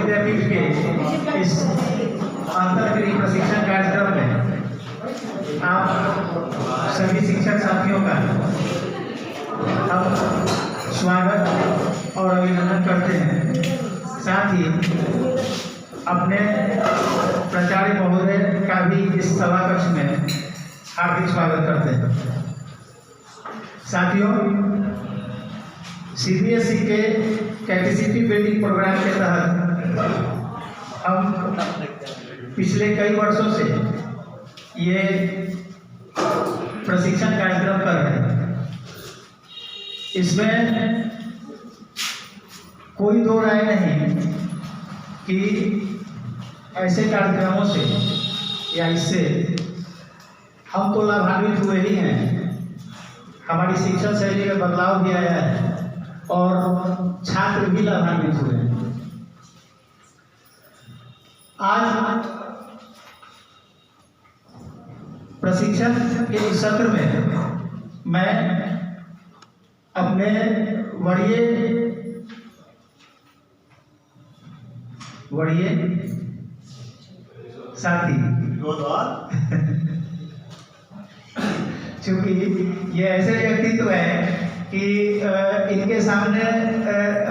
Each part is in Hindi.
विद्यापीठ के इस अंतरक्रिया प्रशिक्षण कार्यक्रम में आप सभी शिक्षक साथियों का हम स्वागत और अभिनंदन करते हैं। साथ ही अपने प्राचार्य महोदय का भी इस सभा कक्ष में हार्दिक स्वागत करते हैं। साथियों, CBSE के कैपेसिटी बिल्डिंग प्रोग्राम के तहत हम पिछले कई वर्षों से ये प्रशिक्षण कार्यक्रम कर रहे हैं। इसमें कोई दो राय नहीं कि ऐसे कार्यक्रमों से या इससे हम तो लाभान्वित हुए ही हैं। हमारी शिक्षण शैली में बदलाव भी आया है और छात्र भी लाभान्वित हुए हैं। आज प्रशिक्षण के इस सत्र में मैं अपने वरीय साथी चूंकि ये ऐसे व्यक्तित्व है कि इनके सामने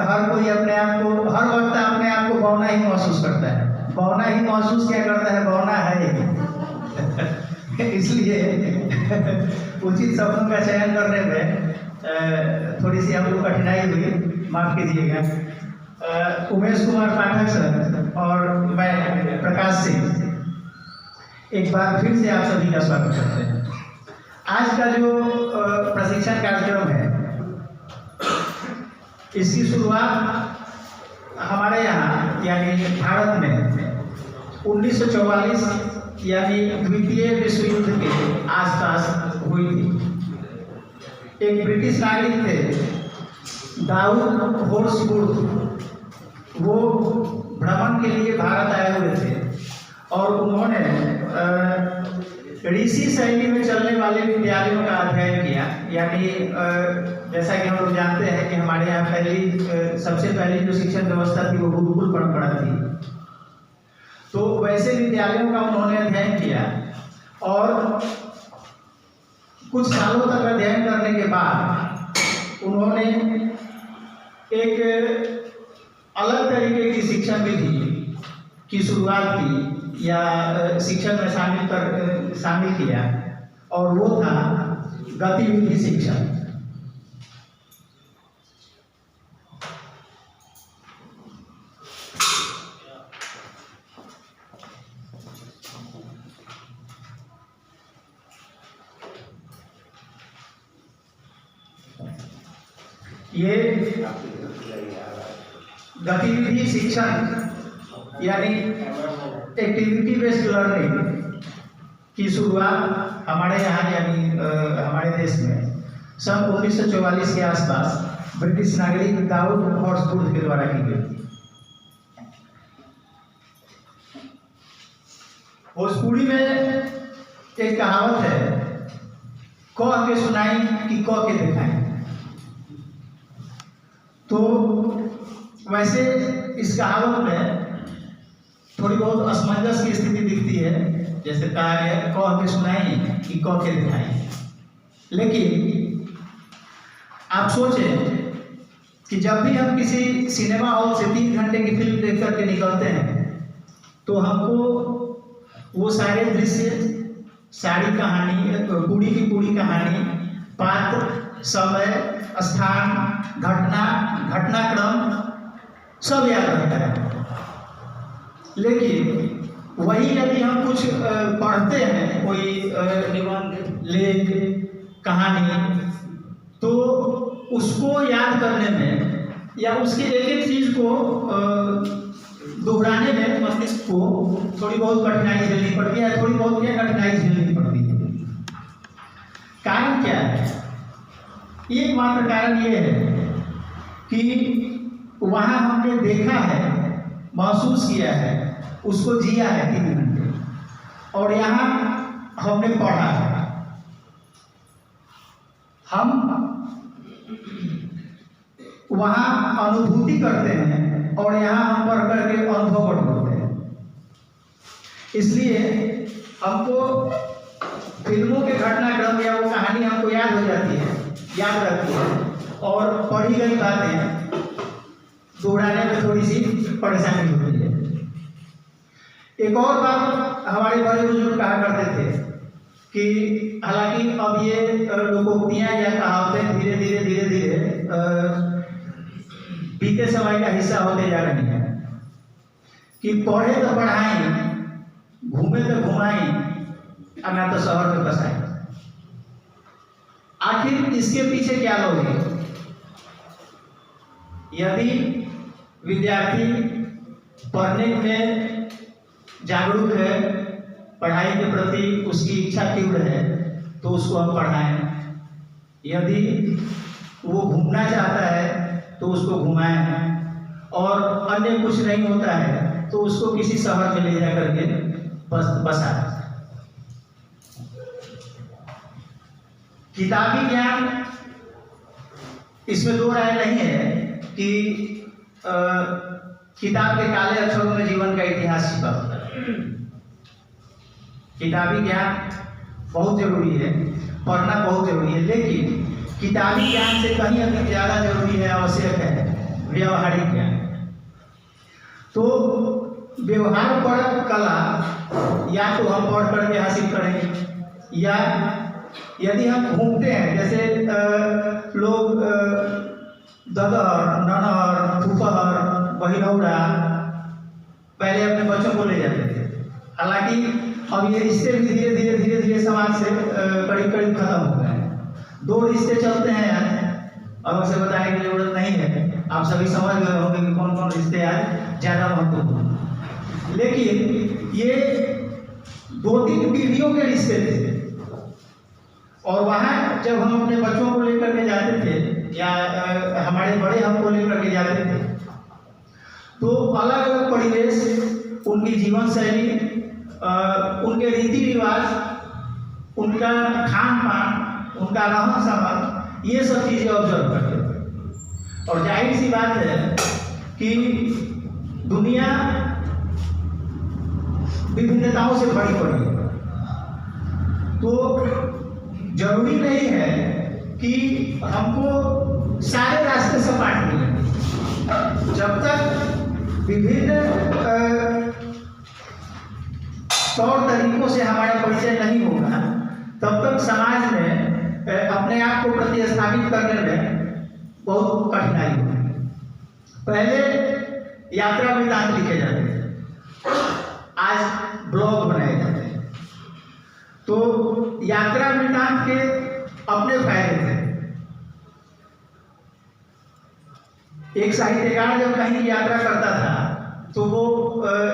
हर कोई अपने आप को हर वक्त अपने आप को बौना ही महसूस करता है। बौना ही महसूस क्या करता है, बौना है इसलिए उचित शब्दों का चयन करने में थोड़ी सी हमको कठिनाई हुई, माफ कीजिएगा। उमेश कुमार पाठक सर और मैं प्रकाश सिंह एक बार फिर से आप सभी का स्वागत करते हैं। आज का जो प्रशिक्षण कार्यक्रम है, इसकी शुरुआत हमारे यहाँ यानी भारत में 1944 यानी द्वितीय विश्व युद्ध के आसपास हुई थी। एक ब्रिटिश नागरिक थे दाऊद होर्सवुड, वो भ्रमण के लिए भारत आए हुए थे और उन्होंने ऋषि शैली में चलने वाले विद्यालयों का अध्ययन किया। यानी जैसा कि हम लोग जानते हैं कि हमारे यहाँ सबसे पहली जो शिक्षण व्यवस्था थी वो गुरुकुल परंपरा थी। तो वैसे विद्यालयों का उन्होंने अध्ययन किया और कुछ सालों तक अध्ययन करने के बाद उन्होंने एक अलग तरीके की शिक्षण विधि की शुरुआत की या शिक्षण में शामिल किया और वो था गतिविधि शिक्षण। ये गतिविधि शिक्षण यानी एक्टिविटी बेस्ड लर्निंग की शुरुआत हमारे यहाँ यानी हमारे देश में सन 1944 के आसपास ब्रिटिश नागरिक दाऊद होर्सवुड के द्वारा की गई थी। भोजपुरी में एक कहावत है, क के सुनाई कि क के दिखाई। तो वैसे इस कहावत में थोड़ी बहुत असमंजस की स्थिति दिखती है, जैसे कहा गया क के सुनाई कि क के दिखाई। लेकिन आप सोचें कि जब भी हम किसी सिनेमा हॉल से 3 घंटे की फिल्म देख करके निकलते हैं तो हमको वो सारे दृश्य, सारी कहानी, पूरी की पूरी कहानी, पात्र, समय, स्थान, घटनाक्रम सब याद रहता है। लेकिन वही यदि हम कुछ पढ़ते हैं, कोई निबंध, लेख, कहानी, तो उसको याद करने में या उसके एक एक चीज को दोहराने में मस्तिष्क को थोड़ी बहुत कठिनाई झेलनी पड़ती है। थोड़ी बहुत क्या कठिनाई झेलनी पड़ती है। कारण क्या है? एकमात्र कारण ये है कि वहाँ हमने देखा है, महसूस किया है, उसको जिया है 3 घंटे, और यहाँ हमने पढ़ा है। हम वहाँ अनुभूति करते हैं और यहाँ हम पढ़ करके अनुभव बढ़ते हैं। इसलिए हमको फिल्मों के घटनाक्रम या वो कहानी हमको याद हो जाती है, याद रहती है, और पढ़ी गई बातें दोहराने में थोड़ी सी परेशानी होती है। एक और बात हमारे बड़े बुजुर्ग कहा करते थे कि हालांकि अब ये लोकोक्तियाँ या कहावतें धीरे धीरे धीरे धीरे बीते समय का हिस्सा होते जा रही हैं कि पढ़े तो पढ़ाई, घूमे तो घुमाई, और ना तो शहर में बसाई। आखिर इसके पीछे क्या लोग हैं? यदि विद्यार्थी पढ़ने में जागरूक है, पढ़ाई के प्रति उसकी इच्छा तीव्र है, तो उसको हम पढ़ाएं। यदि वो घूमना चाहता है तो उसको घुमाएं, और अन्य कुछ नहीं होता है तो उसको किसी शहर में ले जाकर के बसाएं। किताबी ज्ञान, इसमें दो राय नहीं है कि किताब के काले अक्षरों में जीवन का इतिहास छिपा होता है। किताबी ज्ञान बहुत जरूरी है, पढ़ना बहुत जरूरी है, लेकिन किताबी ज्ञान से कहीं अधिक ज़्यादा जरूरी है, आवश्यक है व्यवहारिक ज्ञान। तो व्यवहार पर कला या तो हम पढ़ करके हासिल करेंगे, या यदि हम घूमते हैं, जैसे लोग ददहर, ननहर, फुफहर, बहिरौरा पहले अपने बच्चों को ले जाते थे। हालांकि अब ये रिश्ते भी धीरे धीरे धीरे धीरे समाज से करीब करीब खत्म हो गए हैं। दो रिश्ते चलते हैं यार, और उसे बताने की जरूरत नहीं है, आप सभी समझ गए होंगे कि कौन कौन रिश्ते आज ज़्यादा महत्वपूर्ण। लेकिन ये 2-3 पीढ़ियों के रिश्ते थे, और वहाँ जब हम अपने बच्चों को लेकर के जाते थे या हमारे बड़े हमको लेकर के जाते थे, तो अलग अलग परिवेश, उनकी जीवन शैली, उनके रीति रिवाज, उनका खान पान, उनका रहन सहन, ये सब चीज़ें ऑब्जर्व करते थे। और जाहिर सी बात है कि दुनिया विभिन्नताओं से भरी पड़ी है, तो जरूरी नहीं है कि हमको सारे रास्ते सपाट मिलें। जब तक विभिन्न तौर तरीकों से हमारा परिचय नहीं होगा, तब तक समाज में अपने आप को प्रतिस्थापित करने में बहुत कठिनाई होगी। पहले यात्रा वृत्तांत लिखे जाते थे, आज ब्लॉग बनाए जाते हैं। तो यात्रा वृत्तांत के अपने फायदे थे। एक साहित्यकार जब कहीं की यात्रा करता था तो वो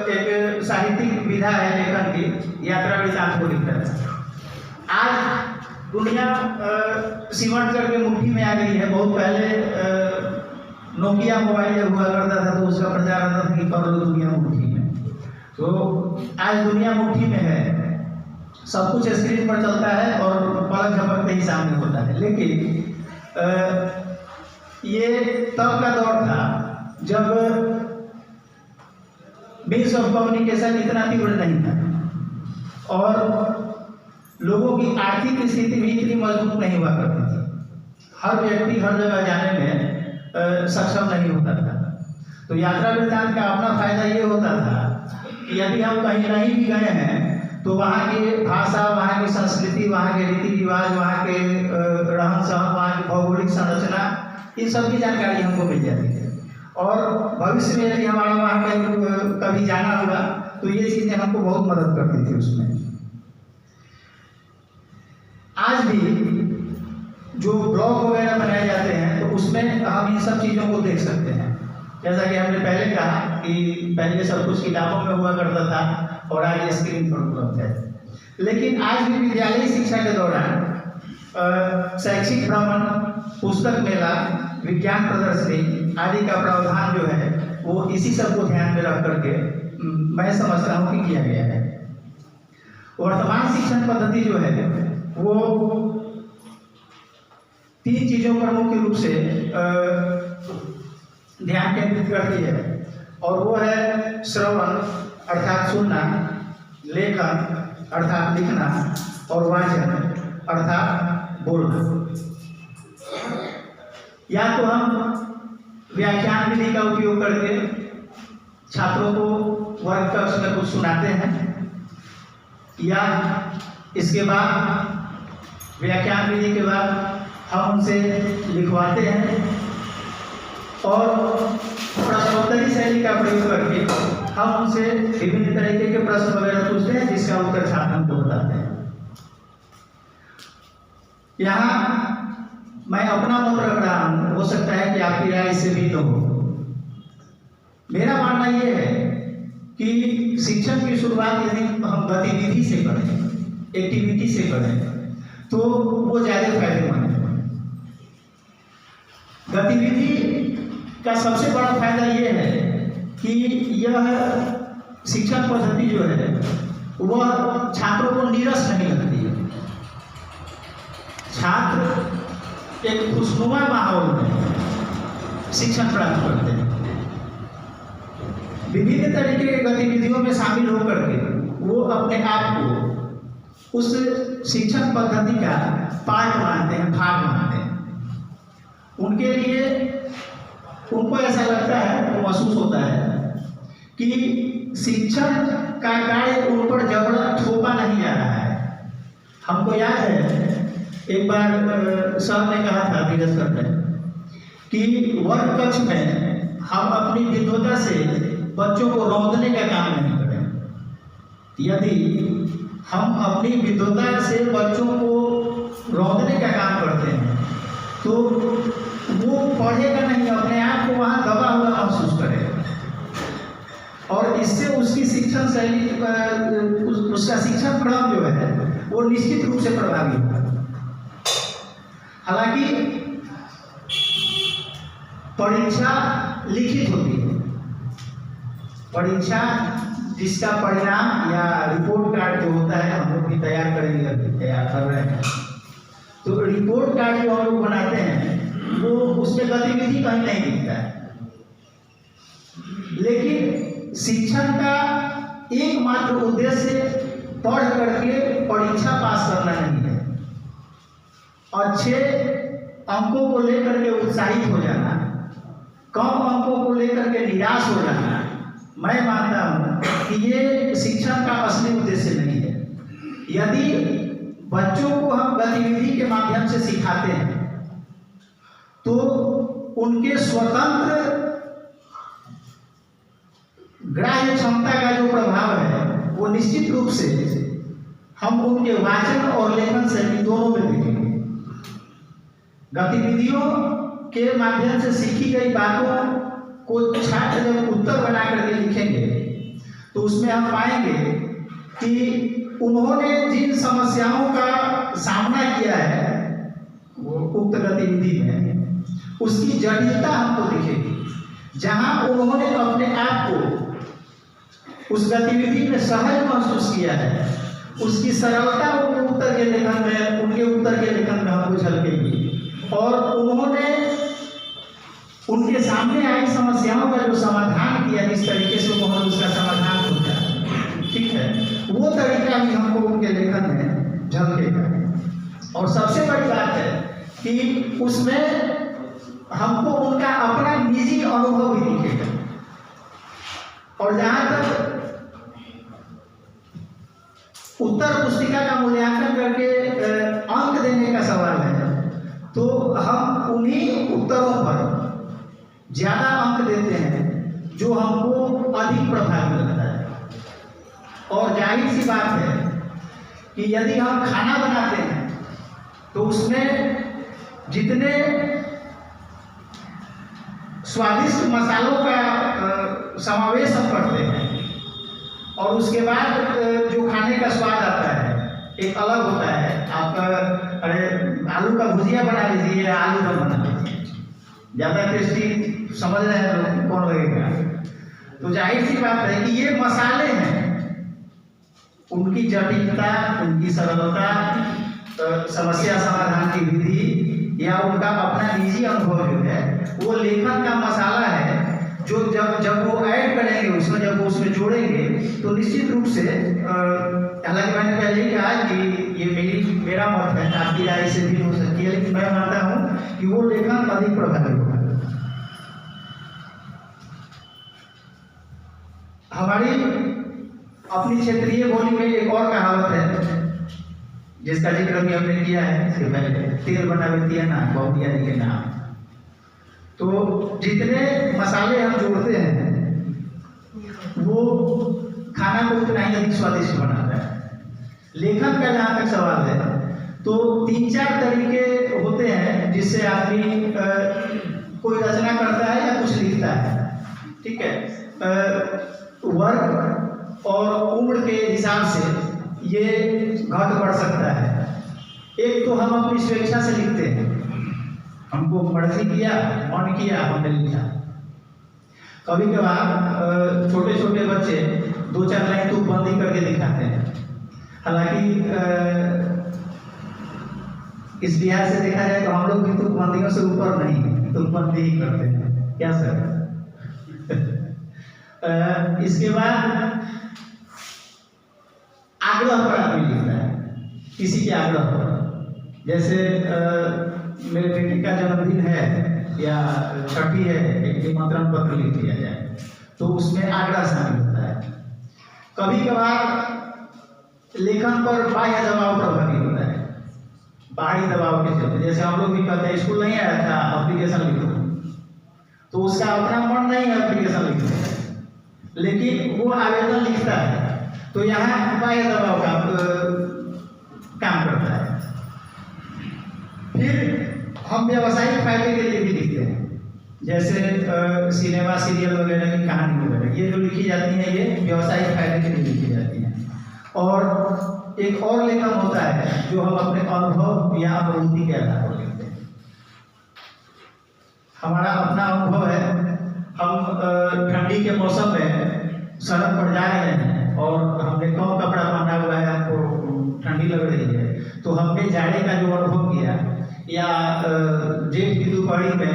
एक साहित्यिक विधा है लेखन की, यात्रा वृत्तांत को लिखता था। आज दुनिया सिमट करके मुट्ठी में आ गई है। बहुत पहले नोकिया मोबाइल जब हुआ करता था तो उसका प्रचार आता था कि कर लो दुनिया मुट्ठी में। तो आज दुनिया मुट्ठी में है, सब कुछ स्क्रीन पर चलता है और पलक झपकते ही सामने होता है। लेकिन ये तब का दौर था जब मीन्स ऑफ कम्युनिकेशन इतना तीव्र नहीं था और लोगों की आर्थिक स्थिति भी इतनी मजबूत नहीं हुआ करती थी। हर व्यक्ति हर जगह जाने में सक्षम नहीं होता था। तो यात्रा वृत्तांत का अपना फायदा ये होता था कि यदि हम कहीं नहीं भी गए हैं तो वहाँ की भाषा, वहाँ की संस्कृति, वहाँ के रीति रिवाज, वहाँ के रहन सहन, वहाँ की भौगोलिक संरचना, इन सब की जानकारी हमको मिल जाती है। और भविष्य में यदि हमारा वहाँ कभी जाना हुआ तो ये चीज़ें हमको बहुत मदद करती थी उसमें। आज भी जो ब्लॉग वगैरह बनाए जाते हैं तो उसमें हम इन सब चीज़ों को देख सकते हैं। जैसा कि हमने पहले कहा कि पहले सब कुछ किताबों में हुआ करता था और आज स्क्रीन पर उपलब्ध है। लेकिन आज भी विद्यालयी शिक्षा के दौरान शैक्षिक भ्रमण, पुस्तक मेला, विज्ञान प्रदर्शनी आदि का प्रावधान जो है वो इसी सब को ध्यान में रख करके मैं समझता हूँ कि किया गया है। वर्तमान शिक्षण पद्धति जो है वो 3 चीज़ों पर मुख्य रूप से ध्यान केंद्रित करती है। और वो है श्रवण अर्थात सुनना, लेखन अर्थात लिखना, और वाचन अर्थात बोलना। या तो हम व्याख्यान विधि का उपयोग करके छात्रों को वर्ग कक्ष में कुछ सुनाते हैं, या इसके बाद व्याख्यान विधि के बाद हम उनसे लिखवाते हैं और प्रश्नोत्तरी शैली का प्रयोग करके हम उनसे विभिन्न तरीके के प्रश्न वगैरह पूछते हैं, जिसका उत्तर छात्र हमको बताते हैं। यहाँ मैं अपना मत रख रहा हूँ, हो सकता है कि आपकी राय इससे भी तो हो। मेरा मानना यह है कि शिक्षण की शुरुआत यदि हम गतिविधि से करें, एक्टिविटी से करें, तो वो ज़्यादा फायदेमंद है। गतिविधि का सबसे बड़ा फायदा ये है कि यह शिक्षण पद्धति जो है वह छात्रों को नीरस नहीं लगती है। छात्र एक खुशनुमा माहौल में शिक्षण प्राप्त करते हैं। विभिन्न तरीके के गतिविधियों में शामिल होकर के वो अपने आप को उस शिक्षण पद्धति का पार्ट मानते हैं, भाग मानते हैं। उनके लिए उनको ऐसा लगता है, वो महसूस होता है कि शिक्षण का कार्य उन पर जबरन थोपा नहीं जा रहा है। हमको याद है एक बार सर ने कहा था धीरज सर ने कि वर्ग कक्ष में हम अपनी विद्वता से बच्चों को रौंदने का काम नहीं करें। यदि हम अपनी विद्वता से बच्चों को रौंदने का काम करते हैं तो वो पढ़ेगा नहीं, अपने आप को वहाँ दबा हुआ महसूस करेगा और इससे उसकी शिक्षण शैली उसका शिक्षण क्रम जो है वो निश्चित रूप से प्रभावित होगा। हालांकि परीक्षा लिखित होती है, परीक्षा जिसका परिणाम या रिपोर्ट कार्ड जो होता है हम लोग भी तैयार करेंगे, अभी तैयार कर रहे हैं। तो रिपोर्ट कार्ड जो हम लोग बनाते हैं वो उसमें गतिविधि कहीं नहीं दिखता है, लेकिन शिक्षण का एकमात्र उद्देश्य पढ़ करके परीक्षा पास करना नहीं है। अच्छे अंकों को लेकर के उत्साहित हो जाना, कम अंकों को लेकर के निराश हो जाना, मैं मानता हूँ कि ये शिक्षण का असली उद्देश्य नहीं है। यदि बच्चों को हम गतिविधि के माध्यम से सिखाते हैं तो उनके स्वतंत्र ग्राह्य क्षमता का जो प्रभाव है वो निश्चित रूप से हम उनके वाचन और लेखन शैली दोनों में देखेंगे। गतिविधियों के माध्यम से सीखी गई बातों को छात्र जब उत्तर बना करके लिखेंगे तो उसमें हम पाएंगे कि उन्होंने जिन समस्याओं का सामना किया है वो उक्त गतिविधि में, उसकी जटिलता हमको दिखेगी। जहां उन्होंने अपने आप को उस गतिविधि में सहज महसूस किया है, उसकी सरलता उनके उत्तर के लेखन में हमको झलकेगी और उन्होंने उनके सामने आई समस्याओं का जो समाधान किया, जिस तरीके से उन्होंने उसका समाधान खोजा, ठीक है, वो तरीका भी हमको उनके लेखन में झलकेगा। और सबसे बड़ी बात है कि उसमें हमको उनका अपना निजी अनुभव भी दिखेगा। और जहाँ तक उत्तर पुस्तिका का मूल्यांकन करके अंक देने का सवाल है, तो हम उन्हीं उत्तरों पर ज्यादा अंक देते हैं जो हमको अधिक प्रभावी लगता है। और जाहिर सी बात है कि यदि हम खाना बनाते हैं तो उसमें जितने स्वादिष्ट मसालों का समावेश हम करते हैं और उसके बाद जो खाने का स्वाद आता है एक अलग होता है। आपका आलू का भुजिया बना लीजिए या आलू दम बना लीजिए, ज़्यादा टेस्टी समझ रहे हैं लोग कौन लगेगा। तो जाहिर सी बात है कि ये मसाले हैं, उनकी जटिलता, उनकी सरलता, समस्या समाधान की विधि या उनका अपना निजी अनुभव जो है वो लेखन का मसाला है जो जब वो ऐड करेंगे उसमें, जब वो उसमें जोड़ेंगे तो निश्चित रूप से, हालांकि मैंने पहले ही कहा कि ये मेरा मत है, आपकी राय से भी हो सकती है, लेकिन मैं मानता हूँ कि वो लेखन अधिक प्रभावी होगा। हमारी अपनी क्षेत्रीय बोली में एक और कहावत है जिसका जिक्र भी हमने किया है इसके पहले, तेल बनावे ना बहुतिया जी के नाम। तो जितने मसाले हम जोड़ते हैं वो खाना को उतना ही अधिक स्वादिष्ट बनाता है। लेखन का जहाँ तक सवाल है तो 3-4 तरीके होते हैं जिससे आदमी कोई रचना करता है या कुछ लिखता है, ठीक है। वर्ग और उम्र के हिसाब से ये घट बढ़ सकता है। एक तो हम अपनी स्वेच्छा से लिखते हैं, हमको मर्जी किया, मन किया, हमने लिखा। कभी कभार छोटे छोटे बच्चे 2-4 लाइन तुकबंदी करके दिखाते हैं। हालांकि इस लिहाज से देखा जाए तो हम लोग भी तुकबंदियों से ऊपर नहीं, तुकबंदी ही करते हैं, क्या सर? इसके बाद आग्रह पर आदमी लिखता है, किसी के आग्रह पर। जैसे मेरे बेटी का जन्मदिन है या छठी है, एक निमंत्रण पत्र लिख दिया जाए तो उसमें आग्रह शामिल होता है। कभी कभार लेखन पर बाह्य दबाव प्रभावी होता है, बाहरी दबाव के चलते। जैसे हम लोग भी कहते हैं स्कूल नहीं आया था, एप्लीकेशन लिखो, तो उसका अपना मन नहीं है एप्लीकेशन लिखने का, लेकिन वो आवेदन लिखता है, तो यहाँ बाह्य दबाव का काम करता है। फिर हम व्यावसायिक फायदे के लिए भी लिखते हैं, जैसे सिनेमा सीरियल वगैरह की कहानी वगैरह, ये जो लिखी जाती है ये व्यावसायिक फायदे के लिए लिखी जाती हैं। और एक और लेखन होता है जो हम अपने अनुभव या अनुभूति के आधार पर लिखते हैं। हमारा अपना अनुभव है, हम ठंडी के मौसम में सड़क पर जा रहे हैं और हमने कम कपड़ा पहना हुआ है, हमको ठंडी लग रही है, तो हमने जाड़े का जो अनुभव किया, या जेठ की दोपहरी में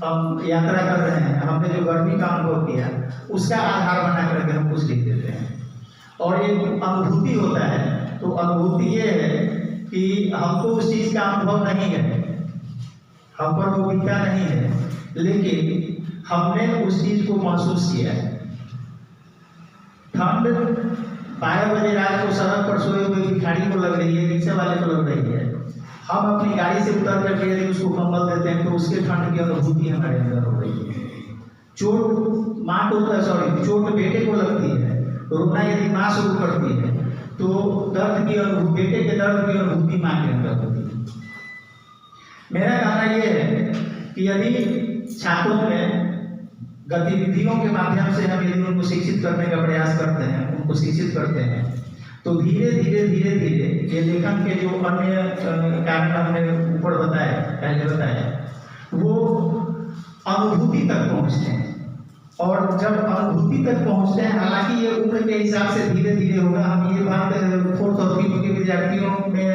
हम यात्रा कर रहे हैं, हमने जो गर्मी का अनुभव किया, उसका आधार बना करके हम कुछ लिख देते हैं। और एक अनुभूति होता है, तो अनुभूति ये है कि हमको उस चीज़ का अनुभव नहीं है, हम पर वो बीता नहीं है, लेकिन हमने उस चीज़ को महसूस किया है। ठंड 12 बजे रात को सड़क पर सोए हुए भिखारी को लग रही है, रिक्शा वाले को लग रही है, हम अपनी गाड़ी से उतर करके यदि उसको कंबल देते हैं तो उसके ठंड की अनुभूति हमारे अंदर हो रही है। चोट माँ को, चोट बेटे को लगती है तो रोना यदि माँ शुरू करती है तो दर्द की अनुभूति, बेटे के दर्द की अनुभूति माँ के अंदर होती है। मेरा कहना यह है कि यदि छात्रों में गतिविधियों के माध्यम से हम यदि उनको शिक्षित करने का प्रयास करते हैं, उनको शिक्षित करते हैं, तो धीरे धीरे ये लेखन के जो अन्य कारण हमने ऊपर बताया, पहले बताया, वो अनुभूति तक पहुँचते हैं। और जब अनुभूति तक पहुँचते हैं, हालांकि ये उम्र के हिसाब से धीरे धीरे होगा, हम ये बात 4th और 5th के विद्यार्थियों में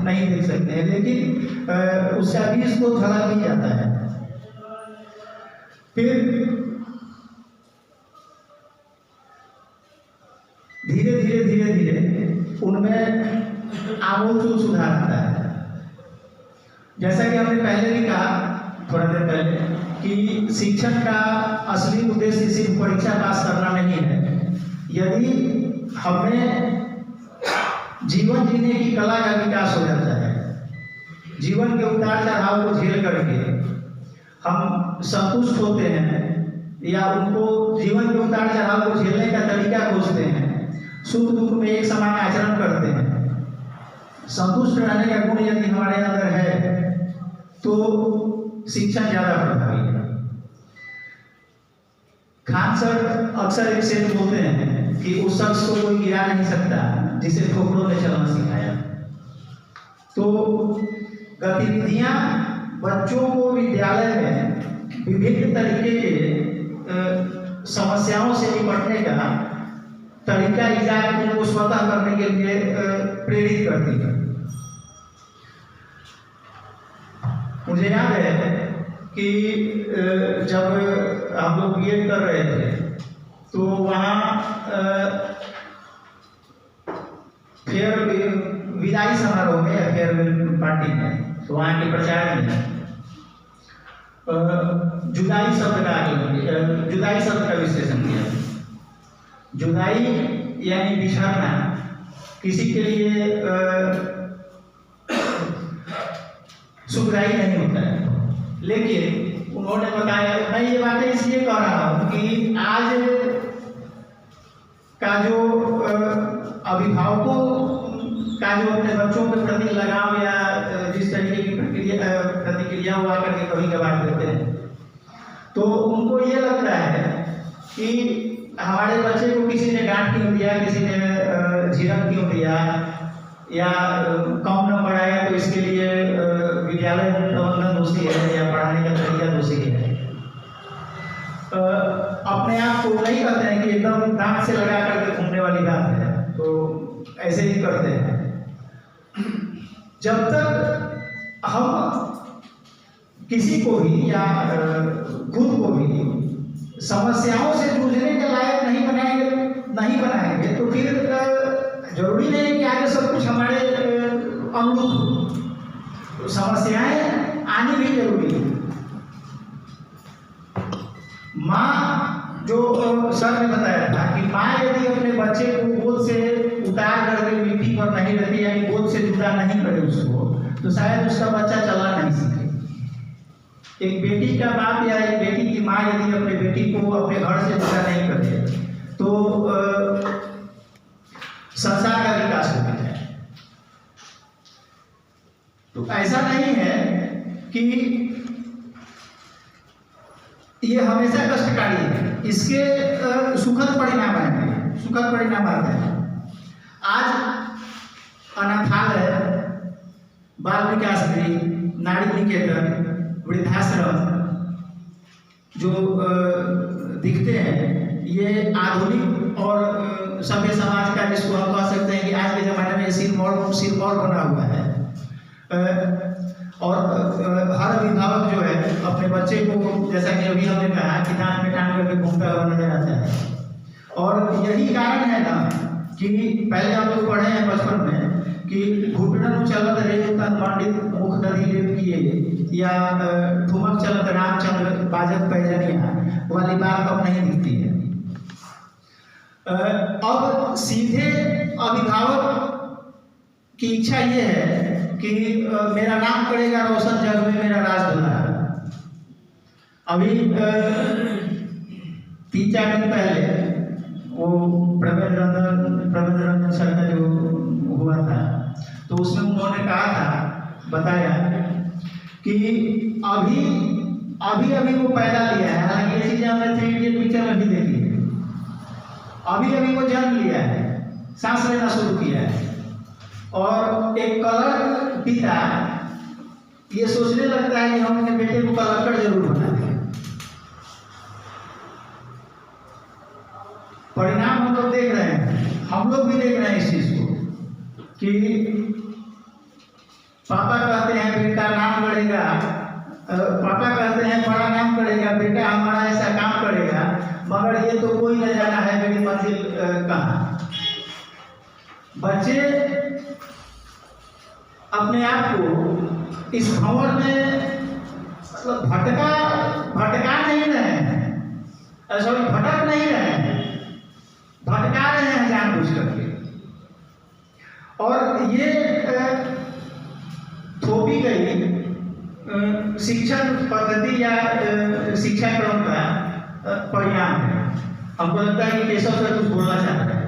नहीं देख सकते हैं, लेकिन उसका बीज को झलक भी जाता है। फिर धीरे धीरे उनमें आमूल सुधार आता है। जैसा कि हमने पहले भी कहा थोड़ा देर पहले कि शिक्षण का असली उद्देश्य सिर्फ परीक्षा पास करना नहीं है। यदि हमें जीवन जीने की कला का विकास हो जाता है, जीवन के उतार चढ़ाव को झेल करके हम संतुष्ट होते हैं या उनको जीवन के उतार चढ़ाव को झेलने का तरीका खोजते हैं, सुख दुख में एक समान आचरण करते हैं, संतुष्ट रहने का गुण यदि हमारे अंदर है तो शिक्षण ज्यादा प्रभावी है। खान सर अक्सर एक शेर बोलते हैं कि उस शख्स को कोई गिरा नहीं सकता जिसे ठोकरों ने चलना सिखाया। तो गतिविधियां बच्चों को विद्यालय में विभिन्न तरीके के समस्याओं से निपटने का तरीका इजाद उनको स्वतः करने के लिए प्रेरित करती है। मुझे याद है कि जब हम लोग बीएड कर रहे थे तो वहाँ विदाई समारोह में या फेयरवेल पार्टी में, तो वहाँ के प्रचार में जुदाई शब्द का विश्लेषण किया। जुदाई यानी बिछड़ना किसी के लिए सुखदायी नहीं होता है, लेकिन उन्होंने बताया, मैं ये बातें इसलिए कह रहा हूँ कि आज का जो अभिभावकों का जो अपने बच्चों के प्रति लगाव या जिस तरीके की प्रतिक्रिया हुआ करके कभी कभार देते हैं, तो उनको ये लगता है कि हमारे बच्चे को किसी ने डांट क्यों दिया, किसी ने झिड़क क्यों दिया या कम नंबर आया तो इसके लिए विद्यालय प्रबंधन दोषी है या पढ़ाने का तरीका दोषी है। अपने आप को नहीं कहते हैं कि एकदम दांत से लगा करके घूमने वाली बात है, तो ऐसे ही करते हैं। जब तक हम किसी को भी या खुद को भी समस्याओं से जूझने के लायक नहीं बनाएंगे तो फिर जरूरी नहीं कि आगे सब कुछ हमारे अनुरूप हो। तो समस्याएं आनी भी जरूरी है। माँ, जो सर ने बताया था कि माँ यदि अपने बच्चे को गोद से उतार करके मिट्टी पर नहीं रखी, यानी गोद से जुदा नहीं करे उसको, तो शायद उसका बच्चा चलना नहीं सीखे। एक बेटी का बाप या एक बेटी की माँ यदि अपने बेटी को अपने घर से जुदा नहीं करे तो संसार का विकास होता है। तो ऐसा नहीं है कि ये हमेशा कष्टकारी है, इसके सुखद परिणाम आएंगे, सुखद परिणाम आते हैं। आज अनाथालय, बाल विकास गृह, नारी निकेतन, वृद्धाश्रम जो दिखते हैं, ये आधुनिक और सभ्य समाज का, जिसको हम कह सकते हैं कि आज के ज़माने में सिरमौर बना हुआ है। और हर अभिभावक जो है अपने बच्चे को, जैसा कि अभी हमने कहा, कि दांत में टांग करके घूमता हुआ नजर आता है। और यही कारण है ना कि पहले हम लोग पढ़े हैं बचपन में कि घुटनों चलत रे तन पंडित मुख दधी लेप किए, या ठुमक चलत रामचंद्र बाजत पैजनिया वाली बात अब नहीं दिखती है। अब सीधे अभिभावक की इच्छा ये है कि मेरा नाम करेगा रोशन जग में, मेरा राज दुल्हा। अभी 3-4 दिन पहले वो प्रवेंद्र रंजन सर का जो हुआ था, तो उसमें उन्होंने कहा था, बताया कि अभी वो पैदा लिया है। हालांकि ये चीजें हमने 3 इडियट पिक्चर में भी देखी है। अभी वो जन्म लिया है, सांस लेना शुरू किया है, और एक कलर पिता ये सोचने लगता है कि हम अपने बेटे को कलर जरूर बना दें। परिणाम हम लोग देख रहे हैं, हम लोग भी देख रहे हैं इस चीज को कि पापा कहते हैं बेटा नाम करेगा, पापा कहते हैं बड़ा नाम करेगा, बेटा हमारा ऐसा काम करेगा, मगर ये तो कोई न जाना है मेरी मंजिल कहाँ। बच्चे अपने आप को इस भंवर में मतलब भटका नहीं रहे हैं, सॉरी भटक नहीं रहे हैं, भटका रहे हैं जानबूझ करके। और ये थोपी गई शिक्षण पद्धति या शिक्षा क्रम का परिणाम है। हमको लगता है कि केशव सर कुछ बोलना चाहते हैं।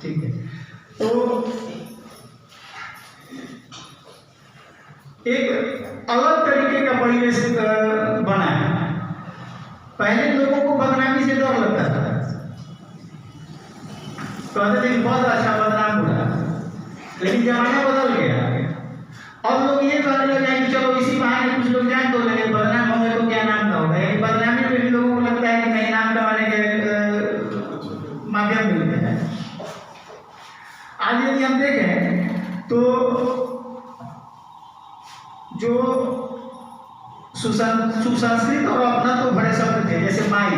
ठीक है, तो एक अलग तरीके का परिवेश बना है। पहले लोगों को बदनामी से डर लगता था, कहते थे बहुत अच्छा बदनाम हुआ, लेकिन जमाना बदल गया। अब लोग ये कहने लगे कि चलो इसी बहाने कुछ लोग जान तो लेंगे, बदनाम होंगे तो क्या नाम का होगा। बदनामी में भी लोगों को लगता है कि नहीं, नाम कमाने के माध्यम मिलते हैं। आज यदि हम देखें तो जो सुसंस्कृत और अपना तो भरे शब्द थे, जैसे माई,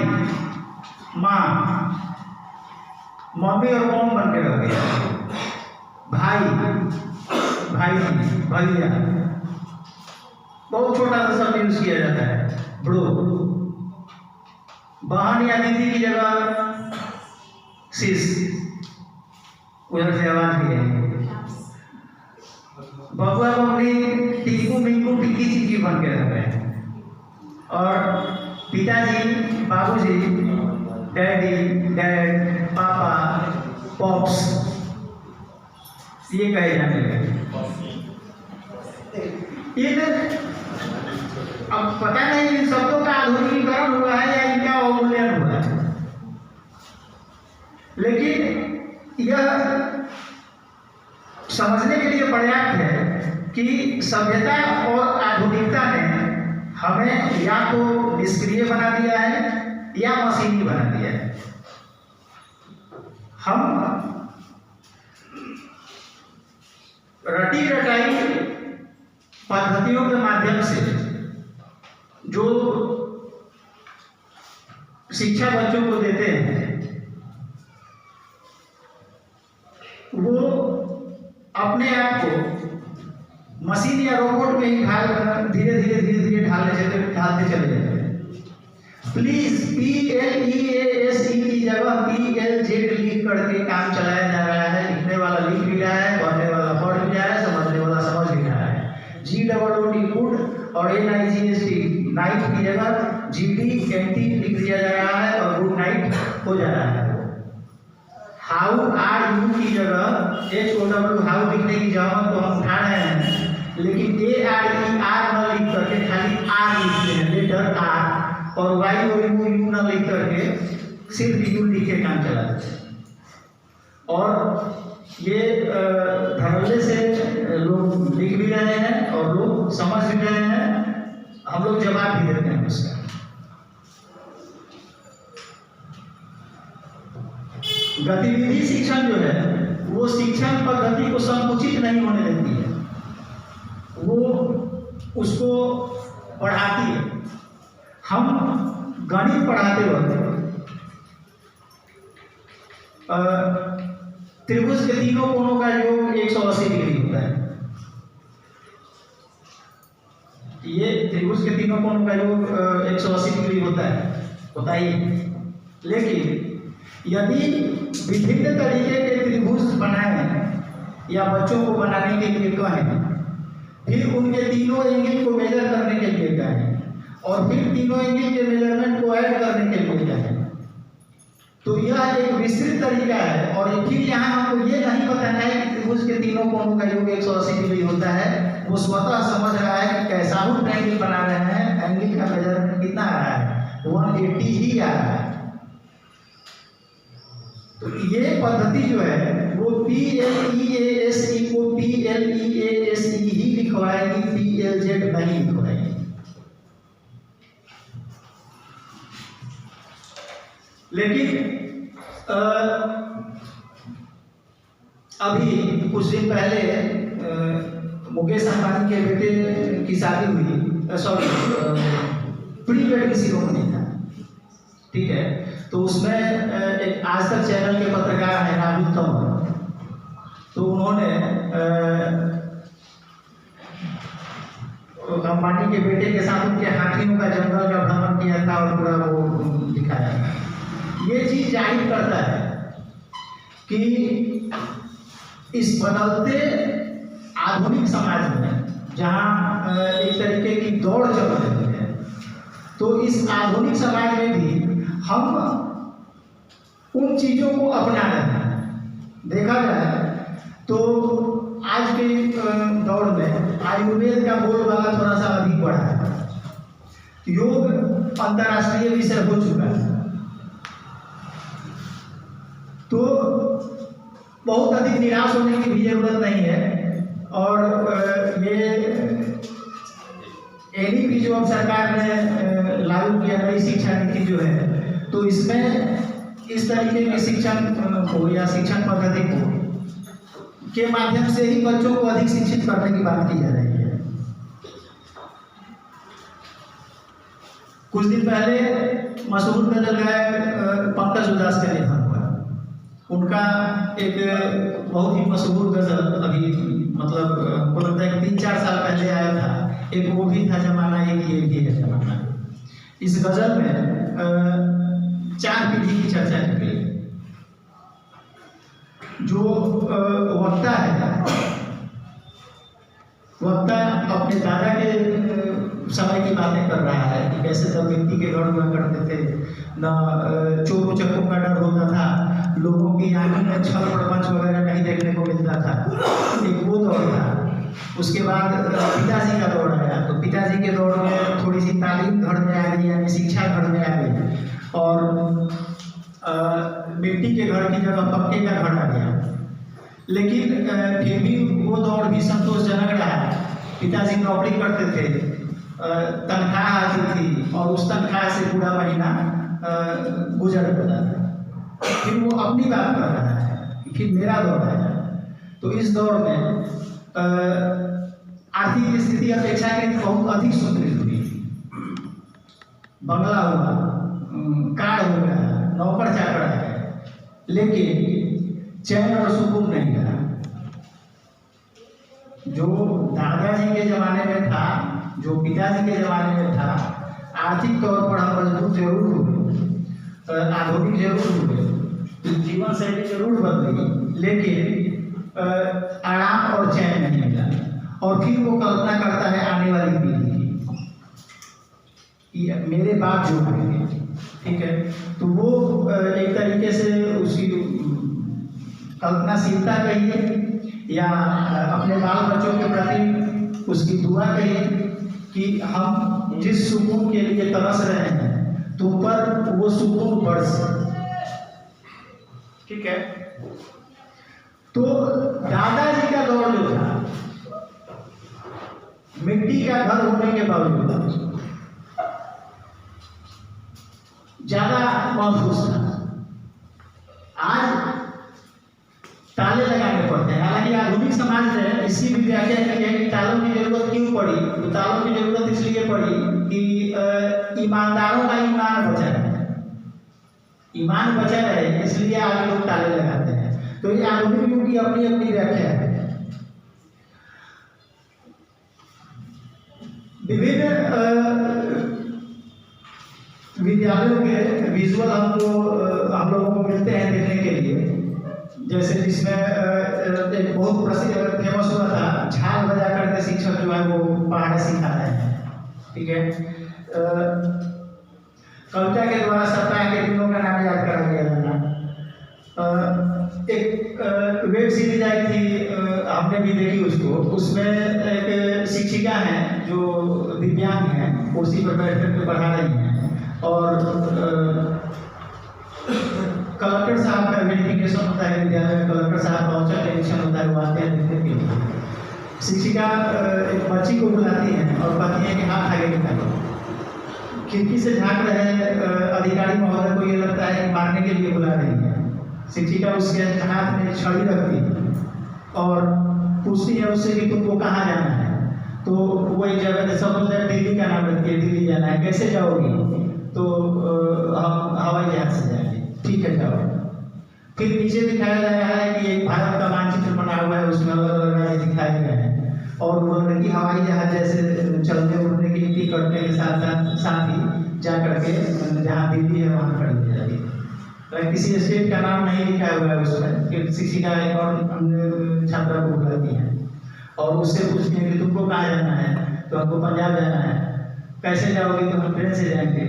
माँ, मम्मी और मॉम बन के रह गया, भाई, भाई, भैया, बहुत छोटा सा शब्द यूज किया जाता है, ब्रो। बहन या दीदी की जगह सिस, उधर से आवाज भी है। बबुआ बबली, टिंकू मिंकू, टिक्की चिक्की बन के रह गए। और पिताजी, बाबूजी, डैडी, डैड, पापा, पॉप्स, ये कहे जाने लगे। अब पता नहीं इन शब्दों का आधुनिकीकरण हुआ है या इनका अवमूल्यन हुआ है, लेकिन यह समझने के लिए पर्याप्त है कि सभ्यता और आधुनिकता ने हमें या तो निष्क्रिय बना दिया है या मशीनी बना दिया है। हम रटी रटाई पद्धतियों के माध्यम से जो शिक्षा बच्चों को देते हैं, वो अपने आप को मशीन या रोबोट में ही धीरे धीरे ढालते चले जाते हैं। प्लीज PLEASE की जगह PLZ लिख करके काम चलाया जा रहा है। लिखने वाला लिख भी रहा है, पढ़ने वाला पढ़ भी रहा है, समझने वाला समझ भी रहा है। GOOD गुड और NIGHT नाइट की जगह GDNT लिख दिया जा रहा है और गुड नाइट हो जा रहा है। हाउ आर यू की जगह HOW हाउ लिखने की जगह तो हम उठा रहे हैं, लेकिन ARER न लिख करके खाली R लिखते हैं, लेटर R, और YOU न लिख करके सिर्फ यू लिख के काम चलाते हैं। और ये धड़ल्ले से लोग लिख भी रहे हैं और लोग समझ भी रहे हैं, हम लोग जवाब भी देते हैं उसका। गतिविधि शिक्षण जो है वो शिक्षण पद्धति को संकुचित नहीं होने देती है, वो उसको बढ़ाती है। हम गणित पढ़ाते वक्त त्रिभुज के तीनों कोणों का योग 180 डिग्री होता है। ये त्रिभुज के तीनों कोणों का योग 180 डिग्री होता ही। लेकिन यदि विभिन्न तरीके के त्रिभुज बनाए या बच्चों को बनाने के लिए कहें, फिर उनके तीनों एंगल को मेजर करने के लिए कहें और फिर तीनों एंगल के मेजरमेंट को ऐड करने के लिए कहें, तो यह एक विस्तृत तरीका है। और फिर यहाँ हमको ये नहीं बताना है कि त्रिभुज के तीनों कोणों का योग 180 डिग्री होता है। वो स्वतः समझ रहा है कि कैसा भी ट्रायंगल बना रहे हैं, एंगल का मेजरमेंट कितना आ रहा है, 180 ही आ रहा है। तो ये पद्धति जो है वो PLEASE को PLEASE ही लिखवाएगी, PLZ नहीं लिखवाएगी। लेकिन अभी कुछ दिन पहले मुकेश अंबानी के बेटे की शादी हुई, सॉरी प्री वेडिंग सेरेमनी था, ठीक है। तो उसमें एक आज तक चैनल के पत्रकार हैं राहुल तंवर, तो उन्होंने अंबानी के बेटे के साथ उनके हाथियों का जंगल का भ्रमण किया था और पूरा वो दिखाया। ये चीज जाहिर करता है कि इस बदलते आधुनिक समाज में जहाँ एक तरीके की दौड़ चल रही है, तो इस आधुनिक समाज में भी हम उन चीज़ों को अपना रहे हैं। देखा जाए तो आज के दौर में आयुर्वेद का बोलबाला थोड़ा सा अधिक बढ़ा है, योग अंतर्राष्ट्रीय विषय हो चुका है, तो बहुत अधिक निराश होने की भी जरूरत नहीं है। और ये एनईपी जो अब सरकार ने लागू किया नई शिक्षा नीति जो है, तो इसमें इस तरीके के शिक्षण को या शिक्षण पद्धति को के माध्यम से ही बच्चों को अधिक शिक्षित करने की बात की जा रही है। कुछ दिन पहले मशहूर गजल गायक पंकज उदास का निधन हुआ। उनका एक बहुत ही मशहूर गजल अभी मतलब हमको लगता है कि 3-4 साल पहले आया था, एक वो भी था जमाना, एक ये भी है जमाना। इस गजल में 4 पीढ़ी की चर्चा की गई। जो वक्ता है, वक्ता अपने दादा के समय की बातें कर रहा है कि कैसे सब व्यक्ति के घर हुआ करते थे, न चोर उचक्कों का डर होता था, लोगों की आंखों में छल प्रपंच वगैरह नहीं देखने को मिलता था। एक वो दौर था। उसके बाद पिताजी का दौर आया, तो पिताजी के दौर में थोड़ी सी तालीम घर में आ गई, यानी शिक्षा घर में आ गई, और मिट्टी के घर की जगह पक्के का घर आ गया। लेकिन फिर भी वो दौर भी संतोषजनक रहा। पिताजी नौकरी करते थे, तनख्वाह आती थी, और उस तनख्वाह से पूरा महीना गुजर जाता था। फिर वो अपनी बात कर रहा है कि फिर मेरा दौर आया। तो इस दौर में आर्थिक स्थिति अपेक्षाकृत बहुत अधिक सुदृढ़ हुई। बंगला हुआ, कार हो गया, नौकर चाकर आ गए, लेकिन चैन और सुकून नहीं रहा। जो दादाजी के जमाने में था, जो पिताजी के जमाने में था, आर्थिक तौर पर हम मजबूत जरूर हुए, आधुनिक जरूर हुए, जीवन शैली जरूर बदली, लेकिन आराम और चैन नहीं मिला। और फिर वो कल्पना करता है आने वाली पीढ़ी की, मेरे बाप जो करेंगे, ठीक है। तो वो एक तरीके से उसकी कल्पनाशीलता कहिए या अपने बाल बच्चों के प्रति उसकी दुआ कहिए कि हम जिस सुकून के लिए तरस रहे हैं तुम पर वो सुकून बरस, ठीक है। तो दादाजी का दौर जो था, मिट्टी का घर होने के बावजूद ज्यादा महफूज था। आज ताले लगाने पड़ते हैं। हालांकि आधुनिक समाज ने इसकी भी व्याख्या की है कि तालों की जरूरत क्यों पड़ी। तो तालों की जरूरत इसलिए पड़ी कि ईमानदारों का ईमान बचा रहे, ईमान बचा रहे, इसलिए आज लोग ताले लगाते हैं। तो ये आधुनिक युग की अपनी अपनी व्याख्या है। विभिन्न विद्यालयों के विजुअल हम लोगों को मिलते हैं देखने के लिए। जैसे जिसमें एक बहुत प्रसिद्ध फेमस हुआ था, झाल बजा करके शिक्षक जो है वो पढ़ाना सिखाते हैं, ठीक है। कविता के द्वारा सप्ताह के दिनों का नाम याद करा गया था। एक वेब सीरीज आई थी, हमने भी देखी उसको। उसमें एक शिक्षिका है जो दिव्यांग है, कुर्सी पर बैठ करके पढ़ा रही हैं, और कलेक्टर साहब का वेरिफिकेशन होता है विद्यालय में। कलेक्टर साहब का औचक निरीक्षण होता है, वो आते हैं देखने के लिए। शिक्षिका एक बच्ची को बुलाती है और कहती है कि हाथ आगे निकालो। खिड़की से झांक रहे अधिकारी महोदय को ये लगता है कि मारने के लिए बुला रही है। शिक्षिका उसके हाथ में छड़ी रखती है और पूछती है उससे कि तुमको कहाँ जाना है। तो वो एक जगह सब बोलते हैं दिल्ली का नाम रखती है, दिल्ली जाना है। कैसे जाओगी? तो हम हवाई जहाज से जाएंगे। ठीक है, जाओ। फिर नीचे दिखाया जा रहा है कि एक भारत का मानचित्र बना हुआ है, उसमें अलग अलग राज्य दिखाए गए हैं, और उन्होंने कि हवाई जहाज जैसे चलते उड़ने की नीति करने के साथ साथ ही जा करके जहाँ दिल्ली है वहाँ खड़ी हो जाती है। किसी स्टेट का नाम नहीं लिखा हुआ है उसमें। फिर शिक्षिका एक और छात्रा को बुलाती है और उससे पूछती है कि तुमको कहाँ जाना है? तो हमको पंजाब जाना है। कैसे जाओगे? तो हम ट्रेन से जाएंगे।